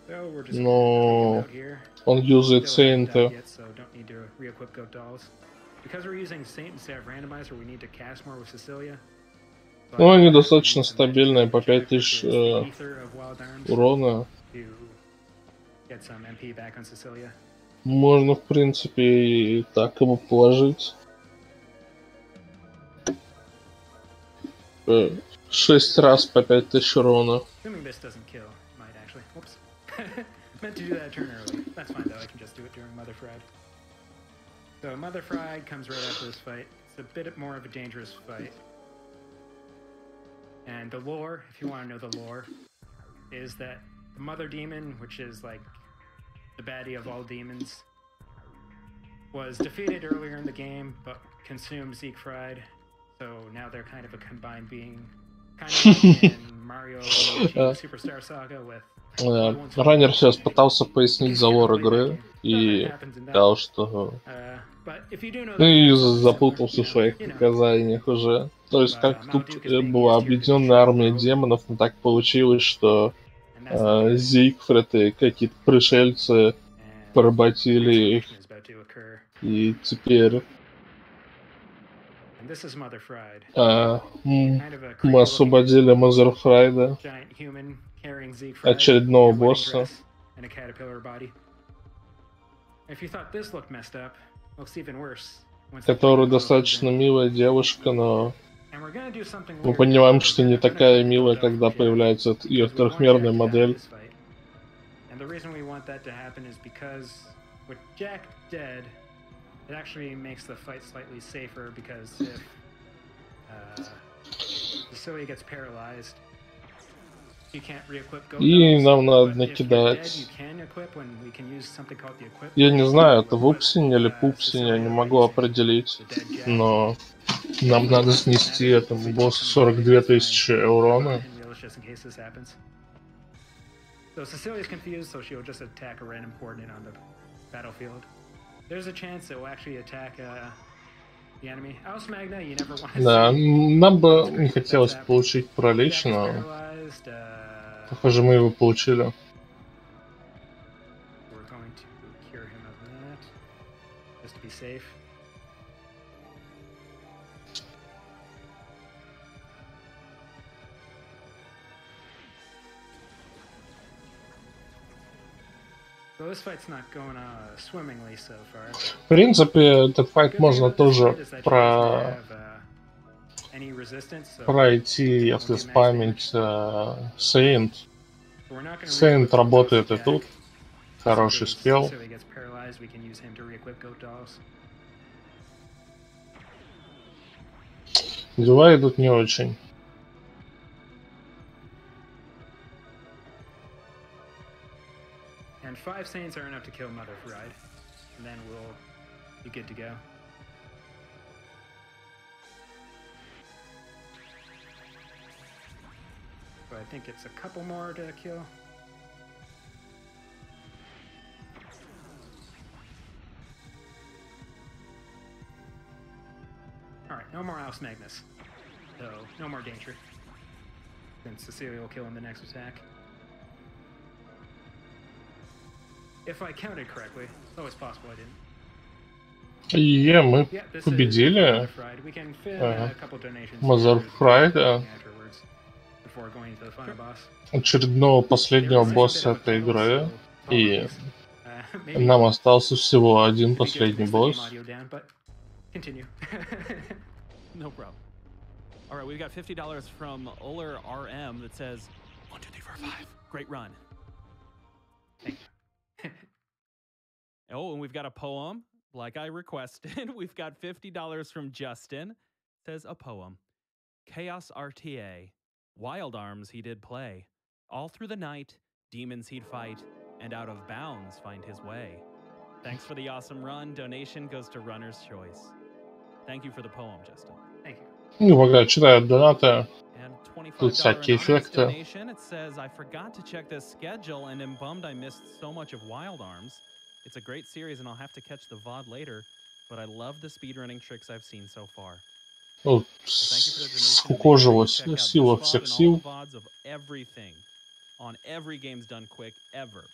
So we're just Но out here. он юзает Still haven't died Сейнта. yet, so don't need to re-equip Goat Dolls. Because we're using Saint instead of Randomizer, we need to cast more with Cecilia. But Ну, они the достаточно reason that стабильные, по Jack 5000 is the Ether of Wild Arms урона. to get some MP back on Cecilia. Можно, в принципе, и так его положить. 6 раз по 5000 урона. Assuming this doesn't kill, it might actually. Whoops. Meant to do that turn early. That's fine though, I can just do it during Mother Fried. So Mother Fried comes right after this fight. It's a bit more of a dangerous fight. And the lore, if you want to know the lore, is that the Mother Demon, which is like the baddie of all demons, was defeated earlier in the game, but consumed Siegfried. So now they're kind of a combined being. Kind of like in Mario Superstar Saga with... Раннер сейчас пытался пояснить залор игры и сказал, что ты запутался в своих показаниях уже. То есть как тут была объединенная армия демонов, но так получилось, что Зигфрид и какие-то пришельцы поработили их, и теперь мы освободили Мазерфрайда, очередного босса. Которая достаточно милая девушка, но мы понимаем, что не такая милая, когда появляется ее трехмерная модель. It actually makes the fight slightly safer because if Cecilia gets paralyzed, you can't re-equip Goat Dolls. И нам надо накидать. Я не знаю, это вупсинь или пупсинь, я не могу определить. Но нам надо снести этому боссу 42 тысячи урона. So Cecilia's confused, so she'll just attack a random coordinate on the battlefield. There's a chance it will actually attack the enemy. House Magna, you never want to Да, нам бы не хотелось получить паралич, но похоже, мы его получили. We're going to cure him of that, just to be safe. В принципе, этот файт можно тоже пройти, если спамить Saint. Saint работает и тут. Хороший спел. Дела идут не очень. And 5 Saints are enough to kill Mother Fried. And then we'll be good to go. So I think it's a couple more to kill. Alright, no more Alce Magnus. So, no more danger. Then Cecilia will kill in the next attack. If I counted correctly, it's always possible I didn't. Мы победили Mother Fried, очередного последнего босса этой игры, и нам остался всего один последний босс. No problem. All right, we've got $50 from Oler RM that says 1, 2, 3, 4, 5. Great run. Oh, and we've got a poem, like I requested. We've got $50 from Justin. Says a poem. Chaos RTA. Wild arms he did play. All through the night, demons he'd fight, and out of bounds find his way. Thanks for the awesome run. Donation goes to Runner's Choice. Thank you for the poem, Justin. Thank you. Ну, пока читают донаты, And тут всякие эффекты. donation. It says, I forgot to check the schedule and am bummed I missed so much of Wild Arms. It's a great series and I'll have to catch the VOD later, but I love the speedrunning tricks I've seen so far. Ну, скукожилась сила всех сил. VODs of everything on every game's done quick ever.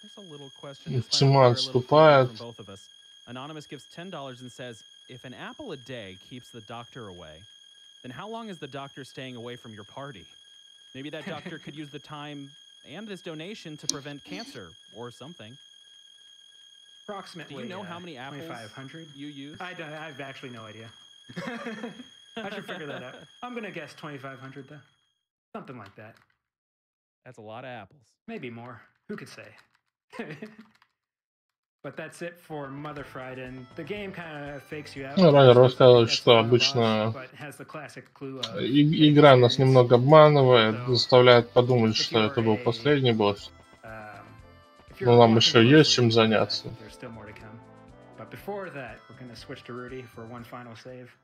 There's a little question. Цена отступает. From both of us. Anonymous gives $10 and says, if an apple a day keeps the doctor away, then how long is the doctor staying away from your party? Maybe that doctor could use the time and this donation to prevent cancer or something. Approximately. Do you know how many apples 2,500 you use? I have actually no idea. I should figure that out. I'm going to guess 2,500 though. Something like that. That's a lot of apples. Maybe more. Who could say? But that's it for Mother Fried, and the game kind of fakes you out. Ну, ранее рассказывал, что обычно игра нас немного обманывает, заставляет подумать, что это был последний босс. Но нам еще есть чем заняться. But before that, we're going to switch to Rudy for one final save.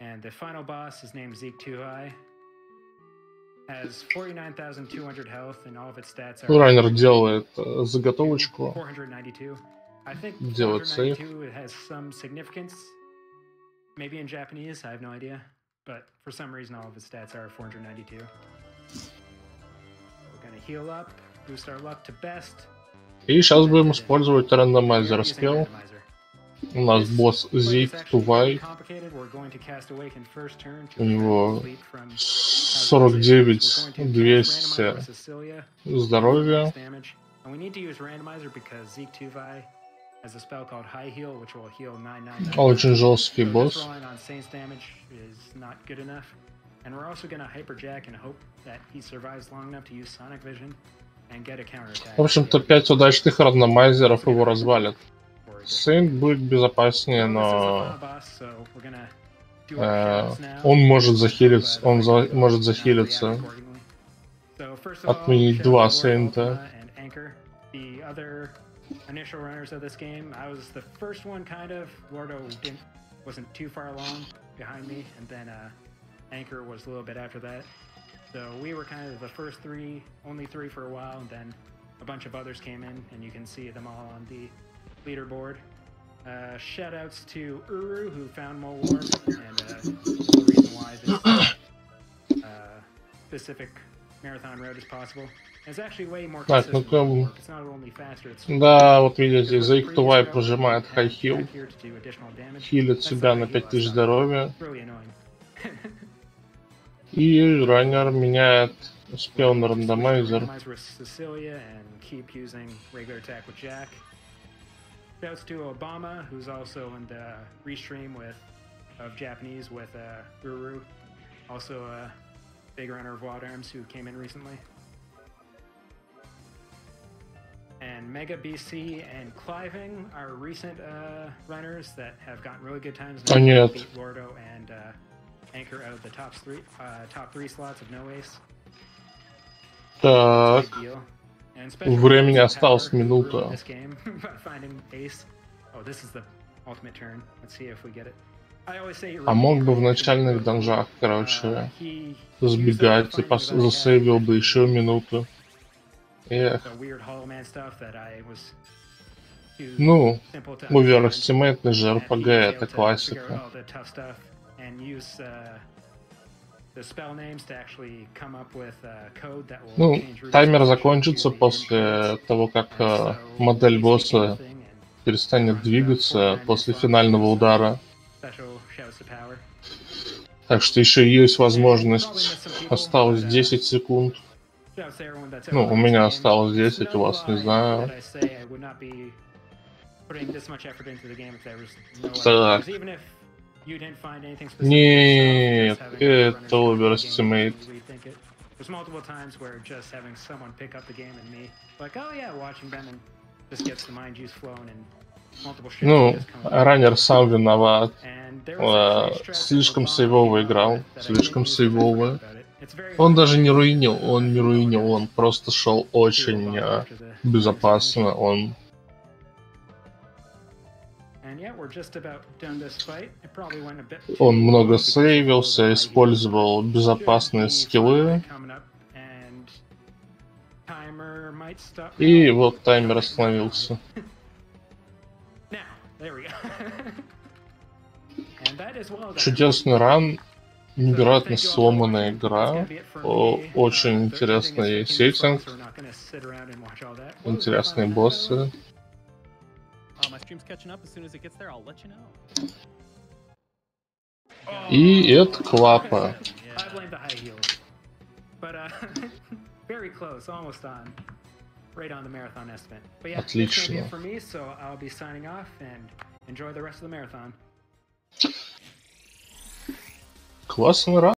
And the final boss is named Zeke2i. Has 49,200 health and all of its stats are. Райнер делает заготовочку. 492. I think делает сейв. 492 has some significance. Maybe in Japanese, I have no idea. But for some reason, all of its stats are 492. We're going to heal up, boost our luck to best. И сейчас будем использовать рандомайзер скилл. У нас босс Zeke2i. У него 49,200 здоровья. Очень жесткий босс. В общем-то, 5 удачных рандомайзеров его развалят. Сейнт будет безопаснее, но он может захилиться, отменить 2 Сейнта. Initial runners of this game, I was the first one kind of. Lordo wasn't too far along behind me, and then Anchor was a little bit after that. So we were kind of the first 3, only 3 for a while, and then a bunch of others came in, and you can see them all on the leaderboard. Shoutouts to Uru, who found Mole Warp, and the reason why this specific marathon road is possible. It's actually way more consistent. It's not only faster, it's... Да, вот видите, Zeke2i прожимает high heal, хилит себя на 5000 здоровья. И раннер меняет спел на рандомайзер. Shouts to Obama, who's also in the restream of Japanese with Uru, also a big runner of Wild Arms who came in recently. And Mega BC and Cliving are recent runners that have gotten really good times. Нет. Beat Lordo and anchor out of the top three slots of no ace. Так, Big deal. And especially времени with осталось power, минута. ruined this game by finding ace. Oh, this is the ultimate turn. Let's see if we get it. I always say А мог бы в reincarnation начальных goes данжах, well. короче, He сбегать и засейвил бы еще минуту. Эх. the weird Hollow Man stuff that I was too Ну, simple to у understand. Рестримейт же And he RPG, was able это to figure out классика. all the tough stuff and use the spell names to actually come up with code that will Ну, change Rudy's таймер position закончится to the end после credits. того, как And so модель ace босса became a thing, and перестанет runs about двигаться 49 после minutes long финального with удара. special shouts to power. Так что еще есть And probably возможность. missed some people, Осталось but 10 секунд. shouts to everyone that's Ну, ever у played this меня game. осталось It's 10, no у вас не lie знаю. that I say I would not be putting this much effort into the game if there was no Так. other. Because even if you didn't find anything specific Нет, yourself, just having other runners это come into the game Overestimate. makes you rethink it. There's multiple times where just having someone pick up the game and me, like, oh yeah, watching them and just gets the mind juice flowing and multiple shit Ну, just come up. раннер сам виноват. And there was actually a stretch Слишком that Obama сейвово came up играл. with that I Слишком didn't use 'cause I сейвово. forgot about it. It's very Он hard даже to не use, руинил, он не руинил, apologize он просто шел to очень Obama after the безопасно. Spanish. Он And yeah, we're just about done this fight. It probably went a bit too Он много long because of all сейвился, the high использовал heels. безопасные Should be скиллы. fine coming up, and timer might stop И now. вот таймер Okay, остановился. now, there we go. And that is well done. Чудесный ран, невероятно So, thank you all for сломанная watching. That's игра. gonna be it for me. Очень The интересный thing is, the game is сеттинг, fun, so we're not gonna sit around and watch all that. What was the интересные final match, by the way? боссы. My stream's catching up. As soon as it gets there, I'll let you know. И это клапа. I blame the high heels. But very close, almost on. Right on the marathon estimate. But yeah, that's gonna be Отлично. it for me, so I'll be signing off and enjoy the rest of the marathon. Классный ран.